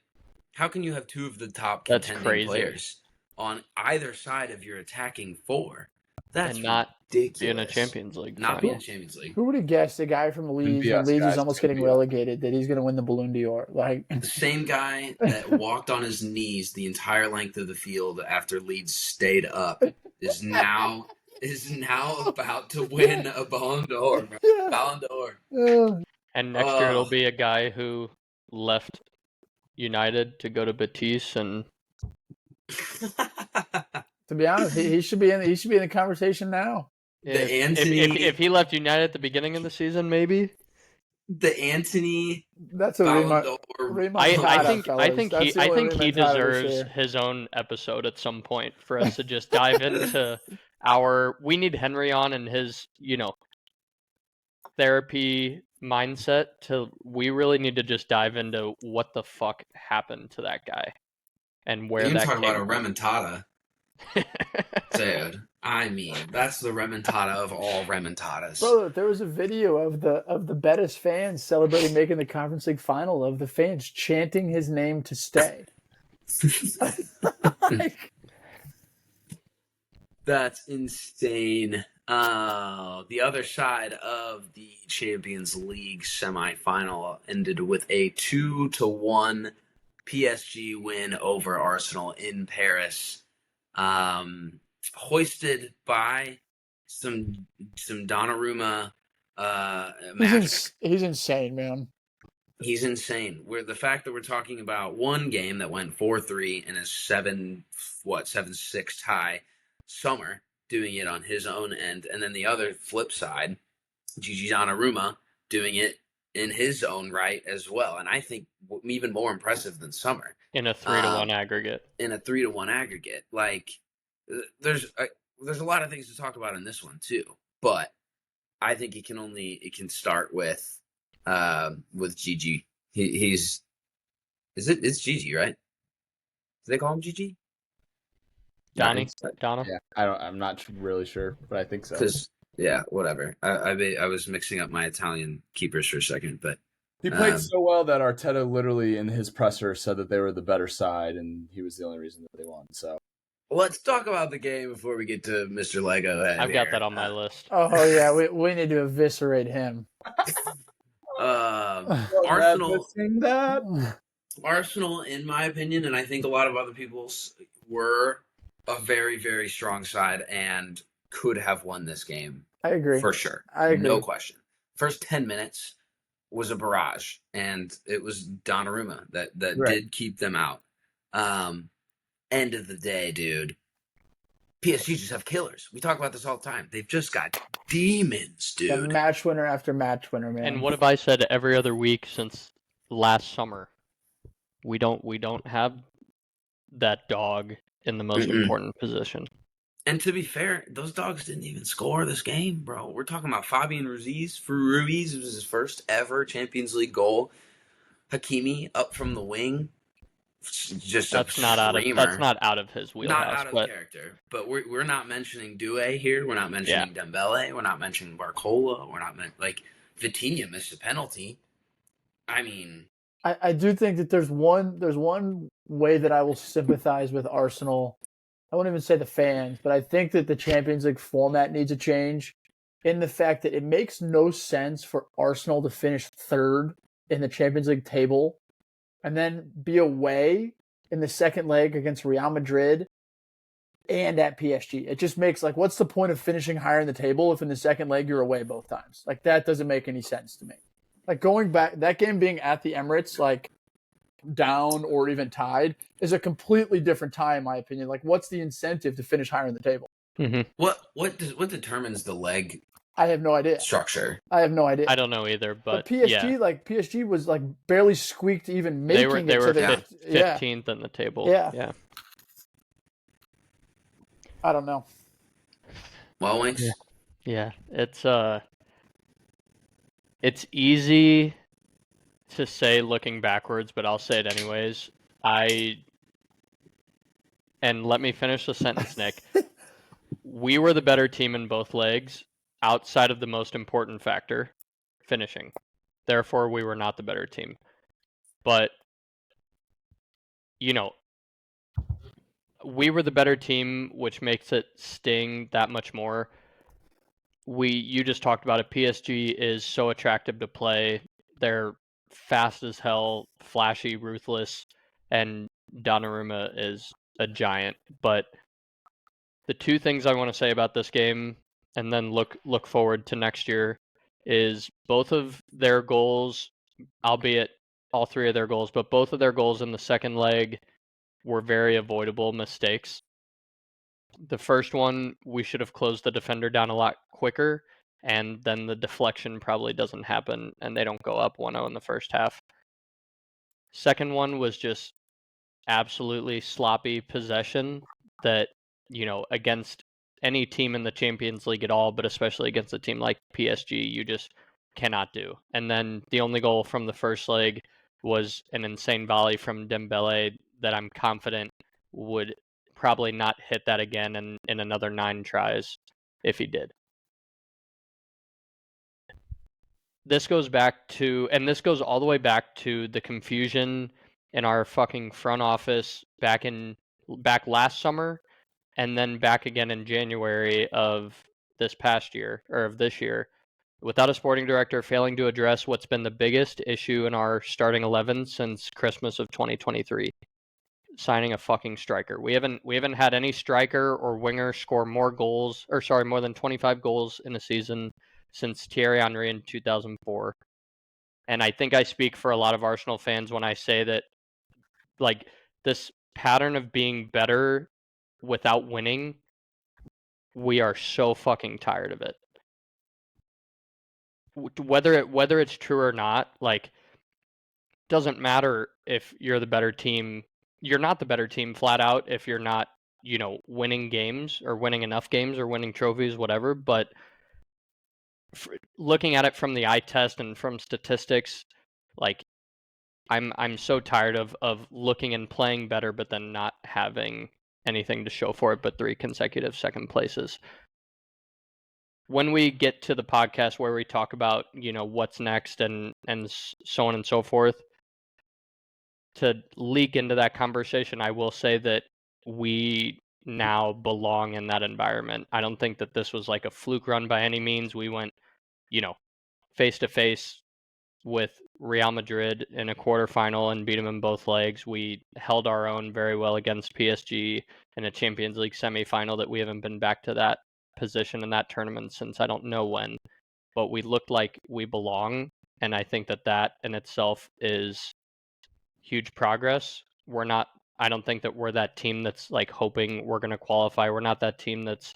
how can you have 2 of the top That's contending crazy. players on either side of your attacking 4? That's And not ridiculous. be in a Champions League. Not final. be in a Champions League. Who would have guessed the guy from Leeds, when Leeds is almost getting relegated, that he's going to win the Ballon d'Or? Like The same guy that walked on his knees the entire length of the field after Leeds stayed up is now about to win a Ballon d'Or. Ballon d'Or. And next year it'll be a guy who left United to go to Betis, and to be honest, he should be in the conversation now. if he left United at the beginning of the season, maybe the Anthony. That's a Ballon d'Or. I think he deserves his own episode at some point for us to just dive into we need Henry on and his therapy mindset. We really need to just dive into what the fuck happened to that guy and where that came about a remontada. Dude, I mean, that's the remontada of all remontadas. Bro, there was a video of the Betis fans celebrating making the Conference League final, of the fans chanting his name to stay. That's insane. The other side of the Champions League semifinal ended with a 2-1 PSG win over Arsenal in Paris. Hoisted by some Donnarumma magic. He's insane, man. He's insane. The fact that we're talking about one game that went 4-3 and a 7-6 tie, Sommer doing it on his own end, and then the other flip side, Gigi Donnarumma doing it in his own right as well. And I think even more impressive than Sommer. In a 3-1 aggregate. In a 3-1 aggregate. Like, there's a lot of things to talk about in this one too, but I think it can start with Gigi. It's Gigi, right? Do they call him Gigi? Donnie? Donna? Yeah, I'm not really sure, but I think so. Because whatever. I was mixing up my Italian keepers for a second, but He played so well that Arteta literally in his presser said that they were the better side, and he was the only reason that they won. So let's talk about the game before we get to Mr. Lego Head. I've got that on my list. Oh yeah, we need to eviscerate him. Arsenal, that. Arsenal, in my opinion, and I think a lot of other people's, were a very, very strong side and could have won this game. I agree. For sure. I agree. No question. First 10 minutes was a barrage, and it was Donnarumma that Right. did keep them out. End of the day, dude, PSG just have killers. We talk about this all the time. They've just got demons, dude. The match winner after match winner, man. And what have I said every other week since last summer? We don't have that dog in the most important position. And to be fair, those dogs didn't even score this game, bro. We're talking about Fabian Ruiz. For Ruiz, it was his first ever Champions League goal. Hakimi up from the wing. Just that's a not screamer. That's not out of his wheelhouse. Not out of character. But we're not mentioning Doué here. We're not mentioning Dembele. We're not mentioning Barcola. We're not Vitinha missed a penalty. I mean, I do think that there's one way that I will sympathize with Arsenal. I won't even say the fans, but I think that the Champions League format needs a change in the fact that it makes no sense for Arsenal to finish third in the Champions League table and then be away in the second leg against Real Madrid and at PSG. It just makes, like, what's the point of finishing higher in the table if in the second leg you're away both times? Like, that doesn't make any sense to me. Like, going back, that game being at the Emirates, like, down or even tied, is a completely different tie, in my opinion. Like, what's the incentive to finish higher in the table? Mm-hmm. What determines the leg? I have no idea. Structure. I have no idea. I don't know either, but PSG, PSG was like barely squeaked even making they were it to the 15th in the table. Yeah. I don't know. Well, Winks? Yeah. It's easy to say looking backwards, but I'll say it anyways. And let me finish the sentence, Nick. We were the better team in both legs, outside of the most important factor, finishing. Therefore, we were not the better team. But, we were the better team, which makes it sting that much more. You just talked about it. PSG is so attractive to play. They're fast as hell, flashy, ruthless, and Donnarumma is a giant. But the two things I want to say about this game, and then look forward to next year, is both of their goals, albeit all three of their goals, but both of their goals in the second leg were very avoidable mistakes. The first one, we should have closed the defender down a lot quicker, and then the deflection probably doesn't happen, and they don't go up 1-0 in the first half. Second one was just absolutely sloppy possession that, against any team in the Champions League at all, but especially against a team like PSG, you just cannot do. And then the only goal from the first leg was an insane volley from Dembele that I'm confident would probably not hit that again in another 9 tries if he did. This goes all the way back to the confusion in our fucking front office back last summer, and then back again in January of this year, without a sporting director, failing to address what's been the biggest issue in our starting 11 since Christmas of 2023. Signing a fucking striker. We haven't had any striker or winger score more than 25 goals in a season since Thierry Henry in 2004. And I think I speak for a lot of Arsenal fans when I say that, like, this pattern of being better without winning, we are so fucking tired of it. Whether it's true or not, like, doesn't matter if you're the better team. You're not the better team flat out if you're not, winning games or winning enough games or winning trophies, whatever. But looking at it from the eye test and from statistics, like, I'm so tired of looking and playing better, but then not having anything to show for it but 3 consecutive second places. When we get to the podcast where we talk about, what's next and so on and so forth, to leak into that conversation, I will say that we now belong in that environment. I don't think that this was like a fluke run by any means. We went, face to face with Real Madrid in a quarterfinal and beat them in both legs. We held our own very well against PSG in a Champions League semifinal that we haven't been back to that position in that tournament since I don't know when. But we looked like we belong, and I think that in itself is huge progress. I don't think that we're that team that's like hoping we're going to qualify. We're not that team that's,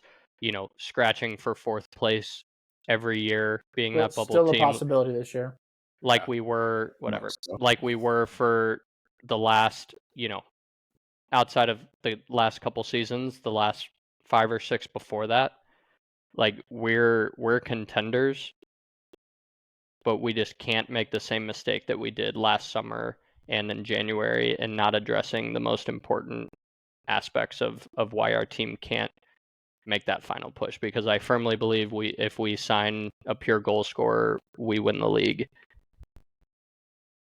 scratching for 4th place every year, being But that bubble still a team possibility this year. like we were, like we were for the last, outside of the last couple seasons, the last 5 or 6 before that. Like we're contenders, but we just can't make the same mistake that we did last summer and in January and not addressing the most important aspects of why our team can't make that final push, because I firmly believe if we sign a pure goal scorer, we win the league.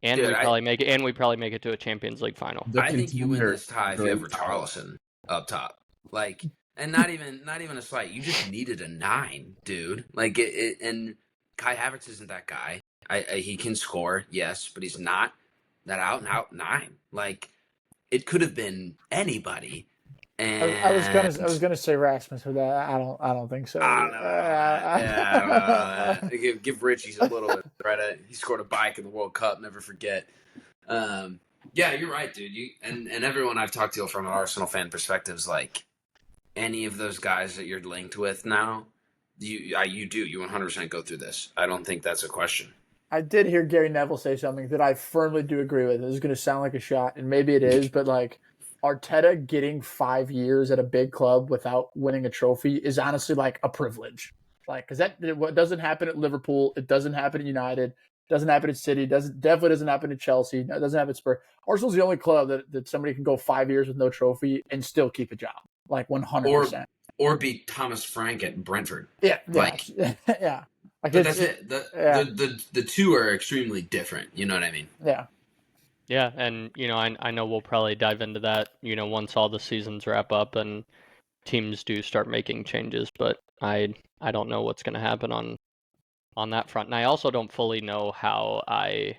And we probably make it to a Champions League final. I think you win this tie if you have Richarlison up top. Like, and not even a slight. You just needed a 9, dude. Like and Kai Havertz isn't that guy. He can score, yes, but he's not that out and out 9. Like, it could have been anybody. And I was gonna say Rasmus for that. I don't think so. I don't know. Give Richie a little bit of credit. He scored a bike in the World Cup. Never forget. Yeah, you're right, dude. And everyone I've talked to from an Arsenal fan perspective is like, any of those guys that you're linked with now, you 100% go through this. I don't think that's a question. I did hear Gary Neville say something that I firmly do agree with. This is going to sound like a shot, and maybe it is, but like, Arteta getting 5 years at a big club without winning a trophy is honestly like a privilege. Like, because what doesn't happen at Liverpool, it doesn't happen at United, it doesn't happen at City, definitely doesn't happen at Chelsea, it doesn't happen at Spurs. Arsenal's the only club that somebody can go 5 years with no trophy and still keep a job, like 100%. Or beat Thomas Frank at Brentford. Yeah, like yeah. Like, but that's it. The two are extremely different. You know what I mean? Yeah. Yeah, and I know we'll probably dive into that, once all the seasons wrap up and teams do start making changes, but I don't know what's going to happen on that front. And I also don't fully know how I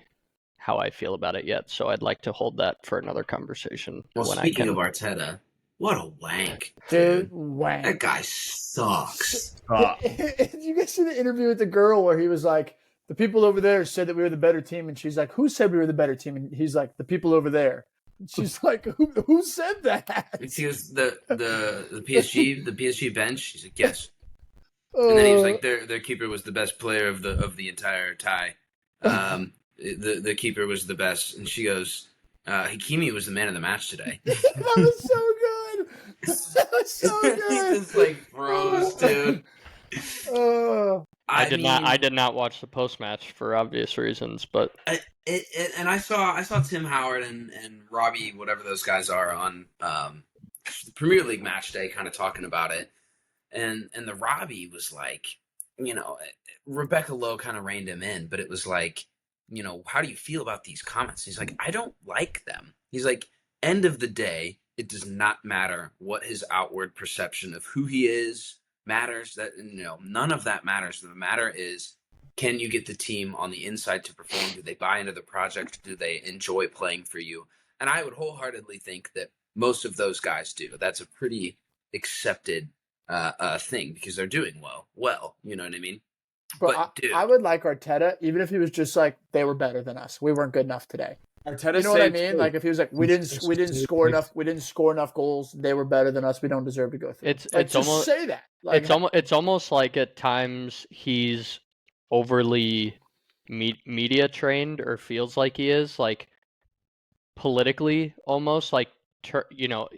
feel about it yet, so I'd like to hold that for another conversation. Well, speaking of Arteta, what a wank. Dude, wank. That guy sucks. Did you guys see the interview with the girl where he was like, the people over there said that we were the better team, and she's like, who said we were the better team? And he's like, the people over there. And she's like, who said that? And he was the PSG bench. He's like, yes. And then he was like, their keeper was the best player of the entire tie. The keeper was the best, and she goes, Hakimi was the man of the match today. That was so good. That was so good. He just like froze, dude. I did not watch the post match for obvious reasons, but and I saw Tim Howard and Robbie, whatever those guys are, on the Premier League match day, kind of talking about it, and the Robbie was like, Rebecca Lowe kind of reined him in, but it was like, how do you feel about these comments? He's like, I don't like them. He's like, end of the day, it does not matter what his outward perception of who he is matters. That none of that matters. The matter is, can you get the team on the inside to perform? Do they buy into the project? Do they enjoy playing for you? And I would wholeheartedly think that most of those guys do. That's a pretty accepted thing because they're doing well. You know what I mean? But dude, I would like Arteta, even if he was just like, they were better than us. We weren't good enough today. Arteta, you know what I mean? Like, if he was like, we didn't score enough goals. They were better than us. We don't deserve to go through. It's almost say that. Like, it's almost like at times he's overly media trained, or feels like he is, like politically almost, like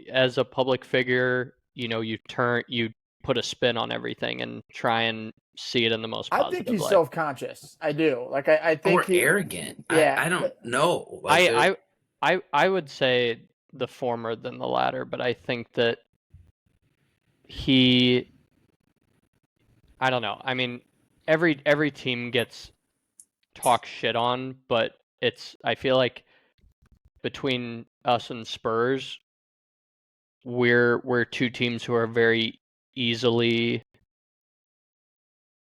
as a public figure, you put a spin on everything and try and see it in the most positive I think he's light. Self-conscious. I do. Like, I think he's arrogant. Yeah, I don't know. Like, I would say the former than the latter, but I think that I don't know. I mean, every team gets talk shit on, but I feel like between us and Spurs, we're two teams who are very easily.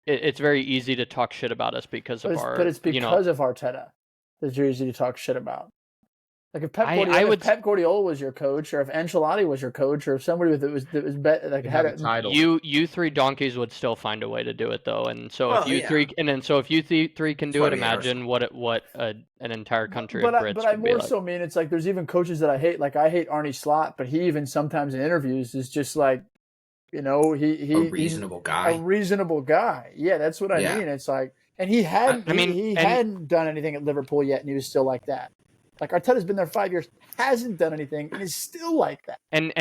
It's very easy to talk shit about us because of But our, it's because of Arteta that you're easy to talk shit about. Like if if Pep Guardiola was your coach, or if Ancelotti was your coach, or if somebody that was had a title. You three donkeys would still find a way to do it though, and so if you three can do it, imagine what an entire country of Brits but I would be more like. so mean it's like there's even coaches that I hate. Like I hate Arne Slot, but he even sometimes in interviews is just like, he's a reasonable guy. Yeah, that's what I mean. It's like, and he hadn't done anything at Liverpool yet, and he was still like that. Like Arteta's been there 5 years, hasn't done anything, and is still like that. And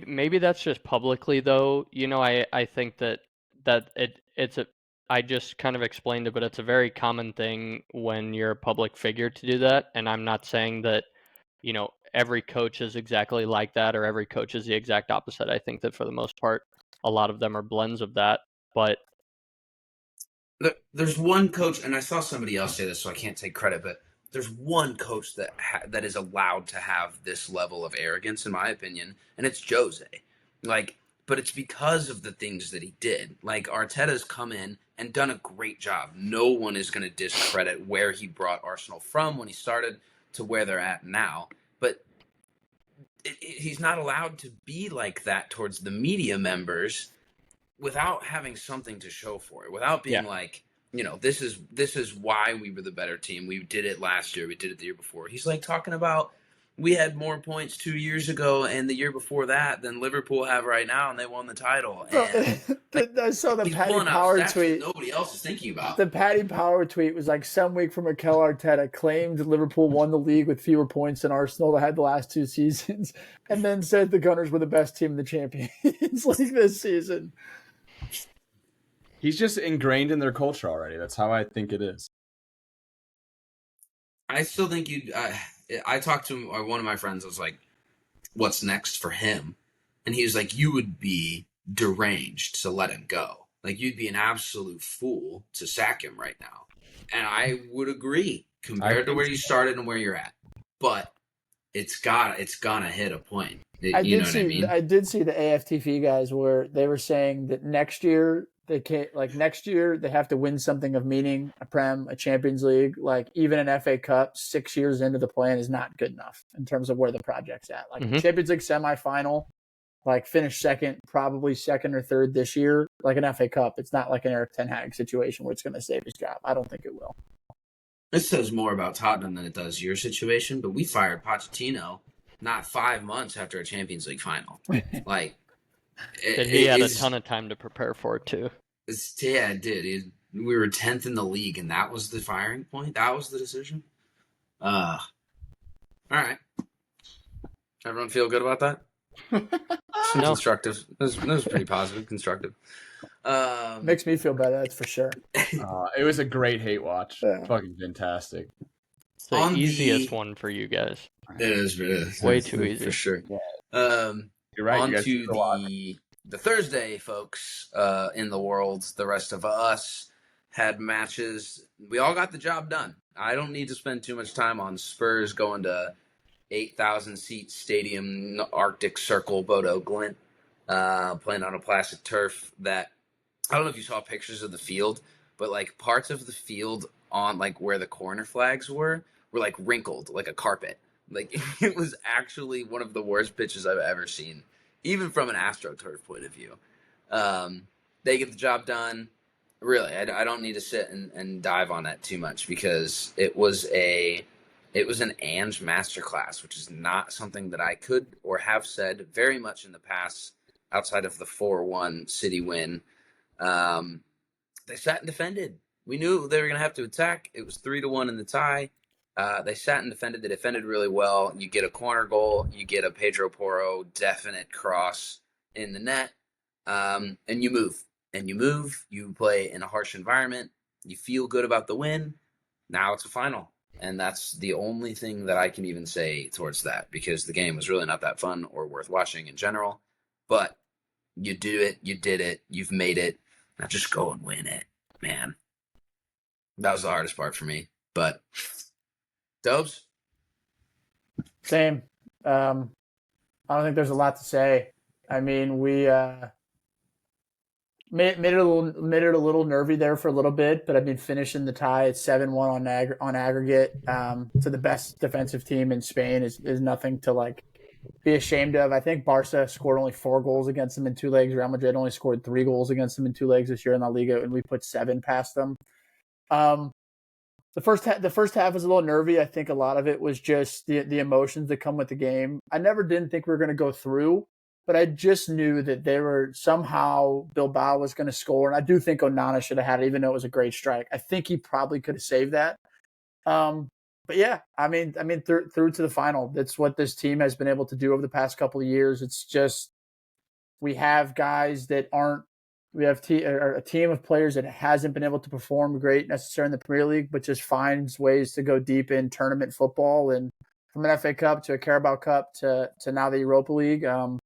maybe that's just publicly though. I think that I just kind of explained it, but it's a very common thing when you're a public figure to do that. And I'm not saying that, every coach is exactly like that or every coach is the exact opposite. I think that for the most part, a lot of them are blends of that. But there's one coach, and I saw somebody else say this, so I can't take credit, but there's one coach that is allowed to have this level of arrogance, in my opinion, and it's Jose. But it's because of the things that he did. Like, Arteta's come in and done a great job. No one is going to discredit where he brought Arsenal from when he started to where they're at now. But he's not allowed to be like that towards the media members without having something to show for it, without being like, this is why we were the better team. We did it last year. We did it the year before. He's like talking about we had more points 2 years ago and the year before that than Liverpool have right now, and they won the title. And I saw the Paddy Power tweet. Nobody else is thinking about. The Paddy Power tweet was like some week from Mikel Arteta claimed Liverpool won the league with fewer points than Arsenal that had the last 2 seasons, and then said the Gunners were the best team in the Champions League this season. He's just ingrained in their culture already. That's how I think it is. I still think I talked to one of my friends. I was like, what's next for him? And he was like, you would be deranged to let him go. Like, you'd be an absolute fool to sack him right now. And I would agree compared to where you started and where you're at. But it's gonna hit a point. I did see the AFTV guys where they were saying that next year they have to win something of meaning, a Prem, a Champions League, like even an FA Cup 6 years into the plan is not good enough in terms of where the project's at. Like Champions League semifinal, like finish second, probably second or third this year, like an FA Cup. It's not like an Eric Ten Hag situation where it's going to save his job. I don't think it will. This says more about Tottenham than it does your situation, but we fired Pochettino not 5 months after a Champions League final. Like, he had a ton of time to prepare for it too. Yeah, it did. We were 10th in the league, and that was the firing point? That was the decision? All right. Everyone feel good about that? No. Constructive. It was pretty positive, constructive. Makes me feel better, that's for sure. It was a great hate watch. Yeah. Fucking fantastic. It's the easiest one for you guys. It is. Way too easy. For sure. Yeah. You're right. On to the Thursday, folks, in the world. The rest of us had matches. We all got the job done. I don't need to spend too much time on Spurs going to 8,000-seat stadium, Arctic Circle, Bodo, Glimt, playing on a plastic turf that, I don't know if you saw pictures of the field, but like parts of the field on like where the corner flags were like wrinkled like a carpet. Like, it was actually one of the worst pitches I've ever seen, even from an AstroTurf point of view. They get the job done. Really, I don't need to sit and dive on that too much because it was an Ange masterclass, which is not something that I could or have said very much in the past outside of the 4-1 City win. They sat and defended. We knew they were going to have to attack. It was 3-1 in the tie. They sat and defended. They defended really well. You get a corner goal. You get a Pedro Porro definite cross in the net. And you move. You play in a harsh environment. You feel good about the win. Now it's a final. And that's the only thing that I can even say towards that, because the game was really not that fun or worth watching in general. But You do it. You did it. You've made it. Now just go and win it, man. That was the hardest part for me. But Dobes? Same. I don't think there's a lot to say. I mean, we made it a little nervy there for a little bit, but I mean, finishing the tie at 7-1 on aggregate to the best defensive team in Spain is nothing to like be ashamed of. I think Barca scored only 4 goals against them in 2 legs. Real Madrid only scored 3 goals against them in 2 legs this year in La Liga, and we put 7 past them. The first half was a little nervy. I think a lot of it was just the emotions that come with the game. I never didn't think we were going to go through, but I just knew that they were somehow Bilbao was going to score, and I do think Onana should have had it, even though it was a great strike. I think he probably could have saved that. But yeah, I mean, through to the final. That's what this team has been able to do over the past couple of years. It's just we have guys that aren't. We have a team of players that hasn't been able to perform great necessarily in the Premier League, but just finds ways to go deep in tournament football, and from an FA Cup to a Carabao Cup to now the Europa League. I'm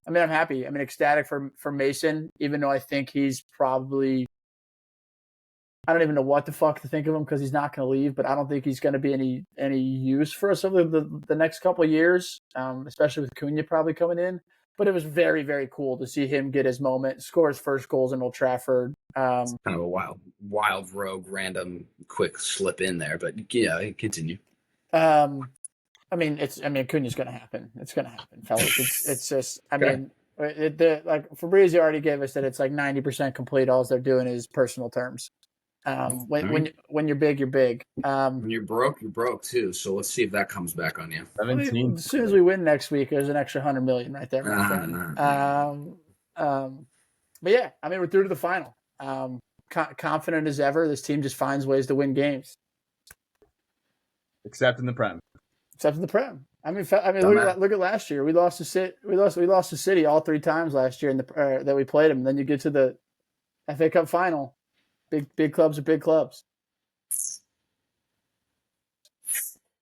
happy. I'm ecstatic for Mason, even though I think he's probably. I don't even know what the fuck to think of him because he's not going to leave, but I don't think he's going to be any use for us over the next couple of years, especially with Cunha probably coming in. But it was very, very cool to see him get his moment, score his first goals in Old Trafford. Kind of a wild rogue, random, quick slip in there, but yeah, continue. Cunha's going to happen. It's going to happen, fellas. It's just, Fabrizio already gave us that it's like 90% complete. All they're doing is personal terms. When you're big, you're big. When you're broke too. So let's see if that comes back on you. 17. As soon as we win next week, there's an extra 100 million right there, my friend. But yeah, we're through to the final. Confident as ever. This team just finds ways to win games, Except in the Prem. Look at last year. We lost to City. We lost to City all 3 times last year that we played them. Then you get to the FA Cup final. Big clubs are big clubs.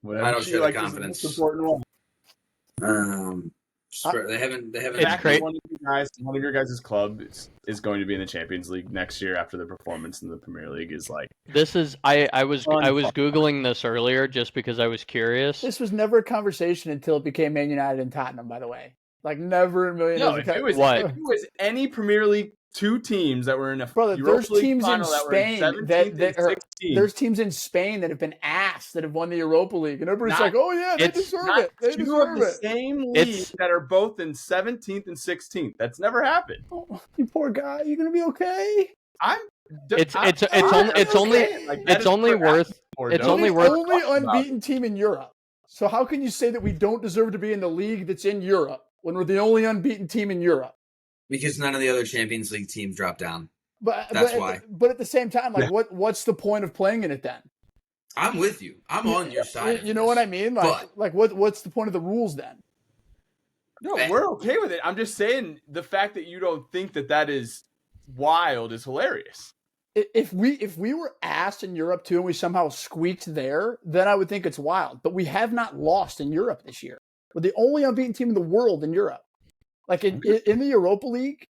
Whatever. I don't share like the confidence. Important one. They haven't. It's great. One of your guys' club is going to be in the Champions League next year after the performance in the Premier League is like. This is I was Googling this earlier just because I was curious. This was never a conversation until it became Man United and Tottenham, by the way. Like never in a million years. If it was any Premier League 2 teams that were in a there's teams in Spain there's teams in Spain that have been asked that have won the Europa League, and everybody's like, "Oh yeah, they deserve it." They deserve it. Same league that are both in 17th and 16th. That's never happened. Oh, you poor guy. You gonna be okay? It's only worth unbeaten team in Europe. So how can you say that we don't deserve to be in the league that's in Europe when we're the only unbeaten team in Europe? Because none of the other Champions League teams dropped down. That's why. But at the same time, what's the point of playing in it then? I'm with you. I'm on your side. You know what I mean? What's the point of the rules then? No, we're okay with it. I'm just saying the fact that you don't think that is wild is hilarious. If we were asked in Europe too and we somehow squeaked there, then I would think it's wild. But we have not lost in Europe this year. We're the only unbeaten team in the world in Europe. Like in the Europa League,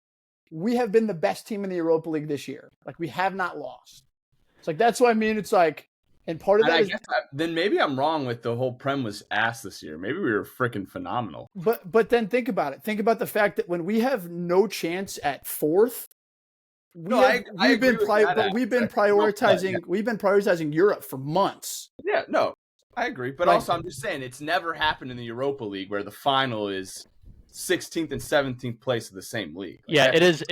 we have been the best team in the Europa League this year. Like we have not lost. It's like that's what I mean. It's like, and part of that is then maybe I'm wrong with the whole Prem was ass this year. Maybe we were freaking phenomenal. But then think about it. Think about the fact that when we have no chance at 4th, we've been prioritizing Europe for months. Yeah, no, I agree. But also, I'm just saying it's never happened in the Europa League where the final is 16th and 17th place of the same league. Yeah, it is.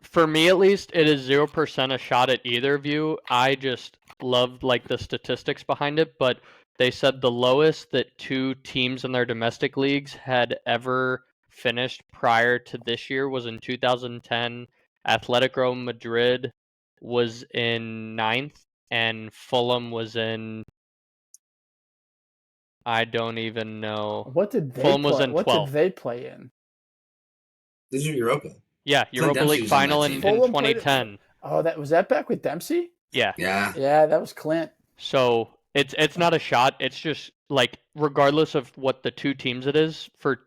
For me at least. It is 0% a shot at either view. I just loved the statistics behind it, but they said the lowest that 2 teams in their domestic leagues had ever finished prior to this year was in 2010. Atletico Madrid was in 9th, and Fulham was in. I don't even know. What did they Fulham play? was in 12th. What did they play in? This is Europa. Yeah, Europa League final in 2010. Oh, was that back with Dempsey? Yeah. Yeah, that was Clint. So it's not a shot. It's just regardless of what the 2 teams it is for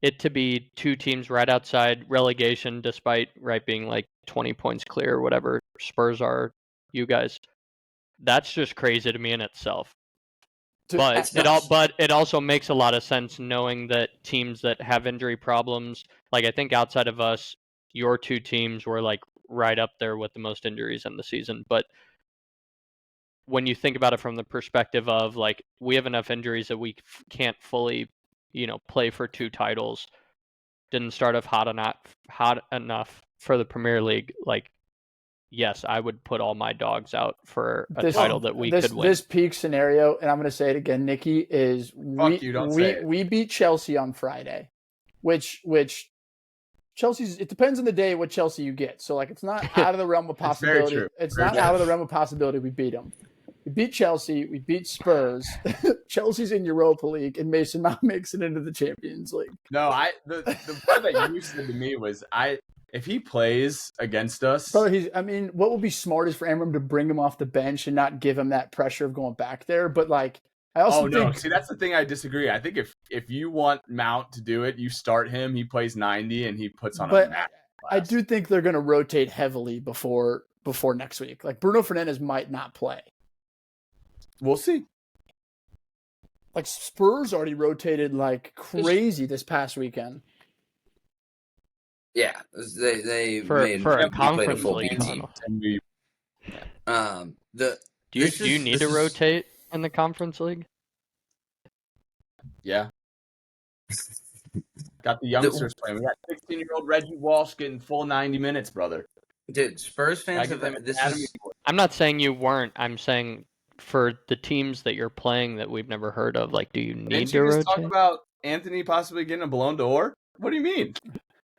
it to be two teams right outside relegation, despite being like 20 points clear or whatever Spurs are, you guys. That's just crazy to me in itself. But it also makes a lot of sense knowing that teams that have injury problems, like I think outside of us, your two teams were like right up there with the most injuries in the season. But when you think about it from the perspective of like we have enough injuries that we can't fully, play for two titles, didn't start off hot enough for the Premier League, like yes, I would put all my dogs out for a title that we could win. This peak scenario, and I'm going to say it again, Nikki, is we beat Chelsea on Friday, which Chelsea's. It depends on the day what Chelsea you get. So like it's not out of the realm of possibility. It's not out of the realm of possibility. We beat them. We beat Chelsea. We beat Spurs. Chelsea's in Europa League, and Mason Mount makes it into the Champions League. No, the part that you said to me was if he plays against us, brother, what would be smart is for Amram to bring him off the bench and not give him that pressure of going back there. But like, I also think, see, that's the thing I disagree. I think if you want Mount to do it, you start him. He plays 90 and he puts on a match. I do think they're going to rotate heavily before next week. Like Bruno Fernandes might not play. We'll see. Like Spurs already rotated like crazy this past weekend. Yeah, they for a conference full league final. Do you need to rotate in the conference league? Yeah. Got the youngsters playing. We got 16-year-old Reggie Walsh getting full 90 minutes, brother. Dude, Spurs fans have I'm not saying you weren't. I'm saying for the teams that you're playing that we've never heard of, like, do you need to rotate? Talk about Anthony possibly getting a Ballon d'Or? What do you mean?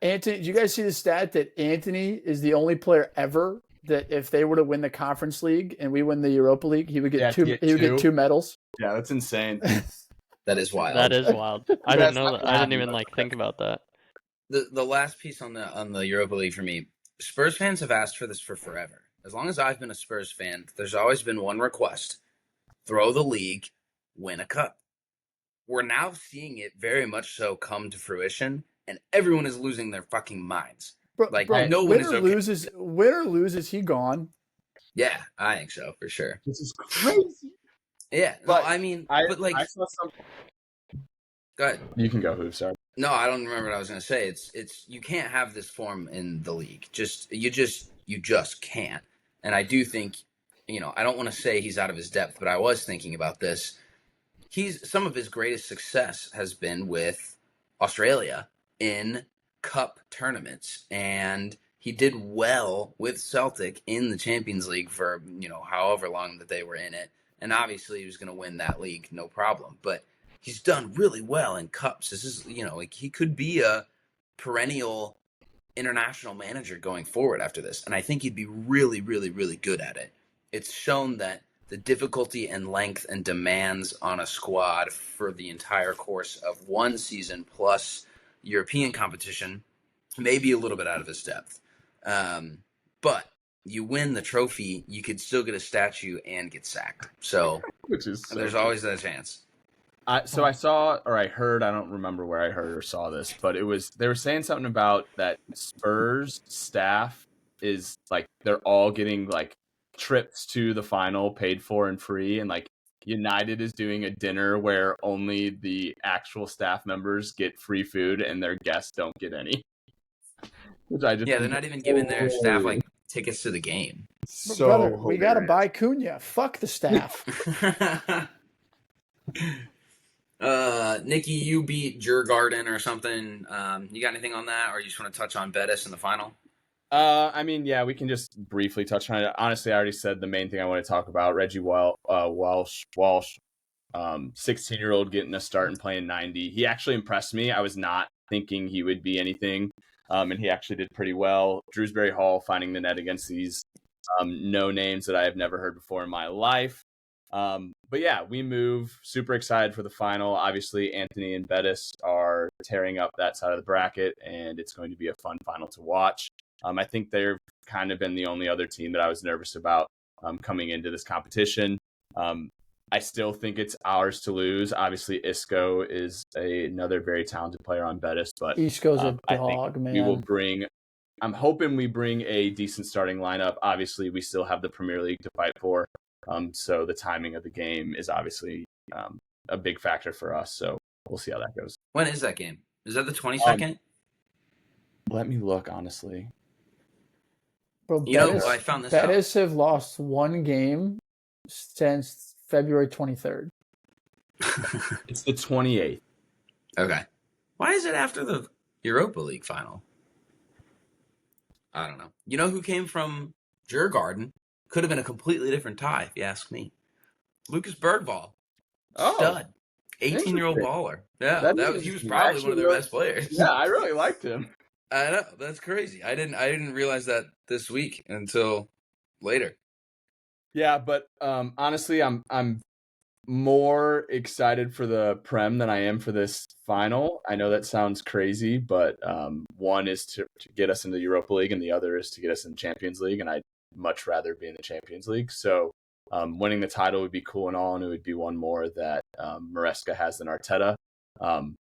Anthony, did you guys see the stat that Anthony is the only player ever that if they were to win the Conference League and we win the Europa League, he would get get two medals? Yeah, that's insane. That is wild. That is wild. I didn't know that. I didn't even think about that. The last piece on the Europa League for me, Spurs fans have asked for this for forever. As long as I've been a Spurs fan, there's always been one request: throw the league, win a cup. We're now seeing it very much so come to fruition, and everyone is losing their fucking minds. No one is okay. Win or loses, he gone. Yeah, I think so for sure. This is crazy. Yeah, but I saw something. Go ahead. You can go, Hoof. Sorry. No, I don't remember what I was going to say. It's you can't have this form in the league. You just can't. And I do think, I don't want to say he's out of his depth, but I was thinking about this. Some of his greatest success has been with Australia in cup tournaments, and he did well with Celtic in the Champions League for, however long that they were in it. And obviously he was going to win that league, no problem. But he's done really well in cups. This is, he could be a perennial international manager going forward after this. And I think he'd be really, really, really good at it. It's shown that the difficulty and length and demands on a squad for the entire course of one season plus European competition may be a little bit out of his depth. But you win the trophy, you could still get a statue and get sacked. So, there's always that chance. So I saw, or I heard, I don't remember where I heard or saw this, but they were saying something about that Spurs staff is like, they're all getting like trips to the final paid for and free. And like United is doing a dinner where only the actual staff members get free food and their guests don't get any. They're not even giving their staff like tickets to the game. So brother, we got to buy Cunha. Fuck the staff. Nikki, you beat Djurgården or something. You got anything on that, or you just want to touch on Betis in the final? We can just briefly touch on it. Honestly, I already said the main thing I want to talk about. Reggie Walsh, 16-year-old getting a start and playing 90. He actually impressed me. I was not thinking he would be anything, and he actually did pretty well. Drewsbury Hall finding the net against these no names that I have never heard before in my life. But yeah, we move. Super excited for the final. Obviously, Anthony and Betis are tearing up that side of the bracket, and it's going to be a fun final to watch. I think they've kind of been the only other team that I was nervous about coming into this competition. I still think it's ours to lose. Obviously, Isco is another very talented player on Betis, but Isco's a I think dog, man. we will bring. I'm hoping we bring a decent starting lineup. Obviously, we still have the Premier League to fight for, so the timing of the game is obviously a big factor for us. So we'll see how that goes. When is that game? Is that the 22nd? Let me look, honestly. Bro, You know, I found this out. Betis have lost one game since February 23rd. It's the 28th. Okay. Why is it after the Europa League final? I don't know. You know who came from Djurgården? Could have been a completely different tie, if you ask me. Lucas Bergvall. Stud. 18-year-old baller. Yeah, he was probably one of their best players. Yeah, I really liked him. I know, that's crazy. I didn't realize that this week until later. Yeah, but honestly, I'm more excited for the Prem than I am for this final. I know that sounds crazy, but one is to get us into the Europa League, and the other is to get us in the Champions League, and I'd much rather be in the Champions League. So winning the title would be cool and all, and it would be one more that Maresca has than Arteta.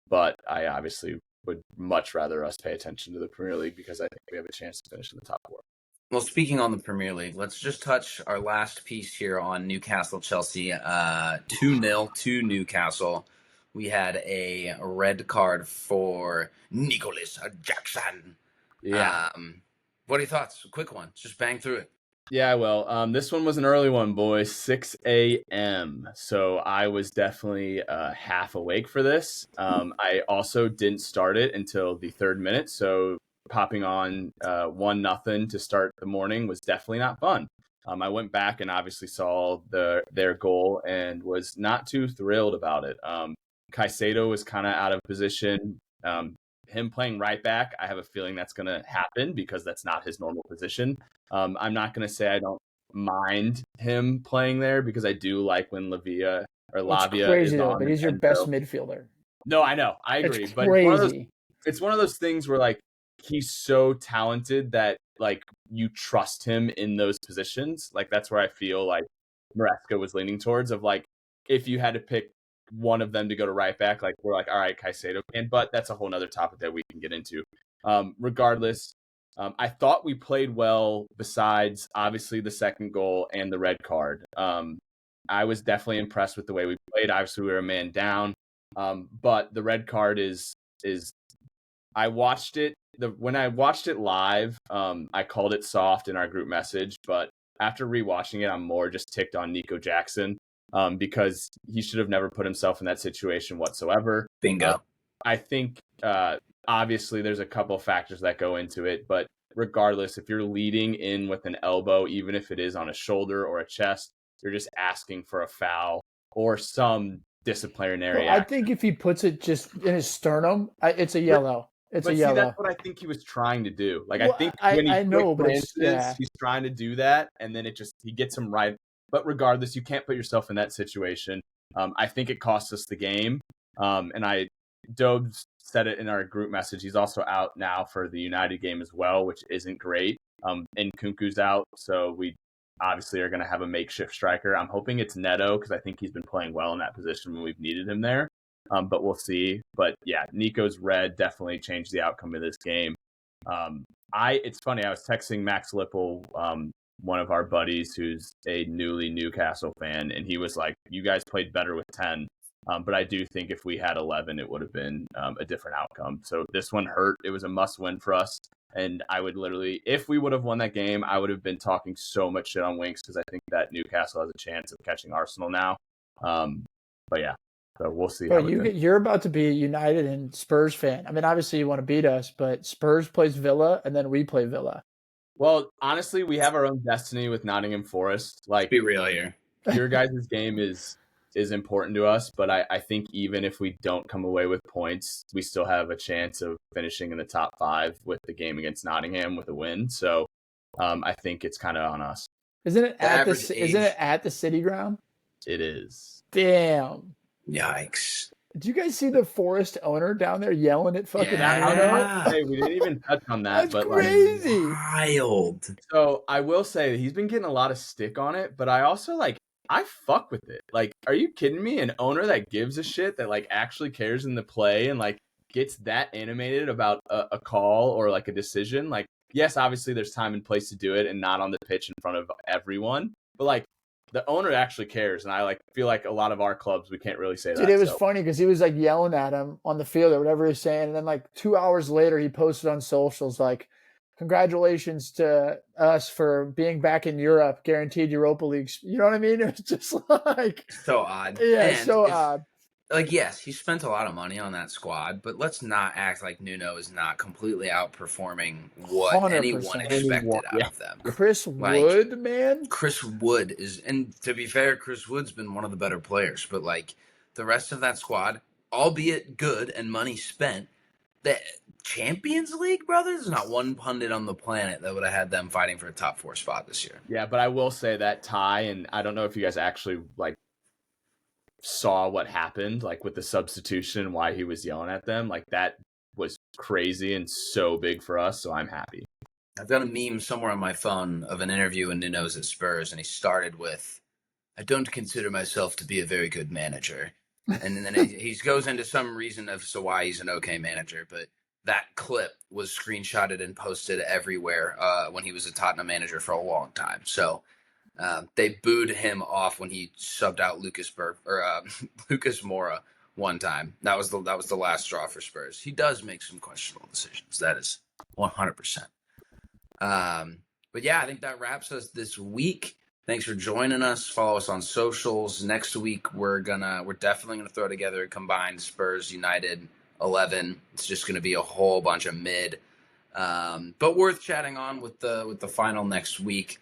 But I obviously would much rather us pay attention to the Premier League because I think we have a chance to finish in the top four. Well, speaking on the Premier League, let's just touch our last piece here on Newcastle-Chelsea. 2-0 to Newcastle. We had a red card for Nicholas Jackson. Yeah. What are your thoughts? A quick one. Just bang through it. Yeah, well, this one was an early one, boys. 6 a.m. So I was definitely half awake for this. I also didn't start it until the 3rd minute. So popping on 1-0 to start the morning was definitely not fun. I went back and obviously saw their goal and was not too thrilled about it. Caicedo was kind of out of position. Him playing right back, I have a feeling that's going to happen because that's not his normal position. I'm not going to say I don't mind him playing there because I do like when Lavia crazy is on. But he's your best midfielder. No, I know. I agree. It's but crazy. It's one of those things where like he's so talented that like you trust him in those positions. Like that's where I feel like Maresca was leaning towards of like if you had to pick one of them to go to right back, like we're like, all right, Caicedo can, but that's a whole nother topic that we can get into. Regardless, I thought we played well besides obviously the second goal and the red card. I was definitely impressed with the way we played. Obviously we were a man down. But the red card is I watched it. When I watched it live, I called it soft in our group message, but after rewatching it, I'm more just ticked on Nico Jackson. Because he should have never put himself in that situation whatsoever. Bingo. I think obviously there's a couple of factors that go into it, but regardless, if you're leading in with an elbow, even if it is on a shoulder or a chest, you're just asking for a foul or some disciplinary action. I think if he puts it just in his sternum, it's a yellow. It's a yellow. That's what I think he was trying to do. Like I think when he's trying to do that, and then he gets him right. But regardless, you can't put yourself in that situation. I think it cost us the game. And Dobes said it in our group message. He's also out now for the United game as well, which isn't great. And Kunku's out, so we obviously are going to have a makeshift striker. I'm hoping it's Neto because I think he's been playing well in that position when we've needed him there. But we'll see. But yeah, Nico's red definitely changed the outcome of this game. It's funny. I was texting Max Lippel, one of our buddies who's a newly Newcastle fan, and he was like, you guys played better with 10. But I do think if we had 11, it would have been a different outcome. So this one hurt. It was a must win for us. And I would literally, if we would have won that game, I would have been talking so much shit on Winks because I think that Newcastle has a chance of catching Arsenal now. But yeah, so we'll see. You're about to be a United and Spurs fan. I mean, obviously you want to beat us, but Spurs plays Villa and then we play Villa. Well, honestly, we have our own destiny with Nottingham Forest. Like, be real here. Your guys' game is important to us, but I think even if we don't come away with points, we still have a chance of finishing in the top 5 with the game against Nottingham with a win. So I think it's kind of on us. Isn't it at the City Ground? It is. Damn. Yikes. Did you guys see the Forest owner down there yelling at fucking Hey, we didn't even touch on that. That's crazy. Wild. So I will say he's been getting a lot of stick on it, but I also I fuck with it. Like, are you kidding me? An owner that gives a shit, that like actually cares in the play and like gets that animated about a call or like a decision. Like, yes, obviously there's time and place to do it and not on the pitch in front of everyone, but like the owner actually cares. And I like feel like a lot of our clubs, we can't really say Dude, that. it was funny because he was like yelling at him on the field or whatever he's saying. And then like 2 hours later, he posted on socials like, congratulations to us for being back in Europe, guaranteed Europa League. You know what I mean? It was just like So odd. Yeah, And so odd. Like, yes, he spent a lot of money on that squad, but let's not act like Nuno is not completely outperforming what 100%. anyone expected out Yeah. of them. Chris Like, Wood, man. Chris Wood is, and to be fair, Chris Wood's been one of the better players, but like the rest of that squad, albeit good and money spent, the Champions League, brother, there's not one pundit on the planet that would have had them fighting for a top 4 spot this year. Yeah, but I will say that tie, and I don't know if you guys actually like saw what happened, like with the substitution, why he was yelling at them, like that was crazy and so big for us. So I'm happy. I've got a meme somewhere on my phone of an interview when Nuno's at Spurs, and he started with, "I don't consider myself to be a very good manager," and then he goes into some reason as to why he's an okay manager, but that clip was screenshotted and posted everywhere when he was a Tottenham manager for a long time. So they booed him off when he subbed out Lucas Moura one time. That was the last straw for Spurs. He does make some questionable decisions. That is 100%. But yeah, I think that wraps us this week. Thanks for joining us. Follow us on socials. Next week we're definitely gonna throw together a combined Spurs United 11. It's just gonna be a whole bunch of mid, but worth chatting on with the final next week.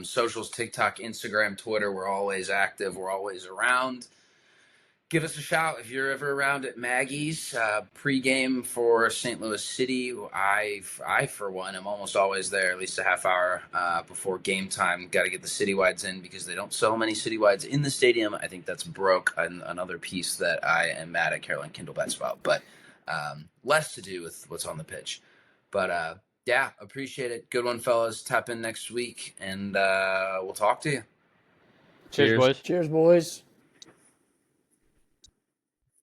Socials, TikTok, Instagram, Twitter. We're always active. We're always around. Give us a shout if you're ever around at Maggie's pregame for St. Louis City. I for one, am almost always there at least a half hour before game time. Got to get the citywides in because they don't sell many citywides in the stadium. I think that's broke. Another piece that I am mad at Caroline Kindlebats about, but less to do with what's on the pitch. But yeah, appreciate it. Good one, fellas. Tap in next week, and we'll talk to you. Cheers, boys. Cheers, boys.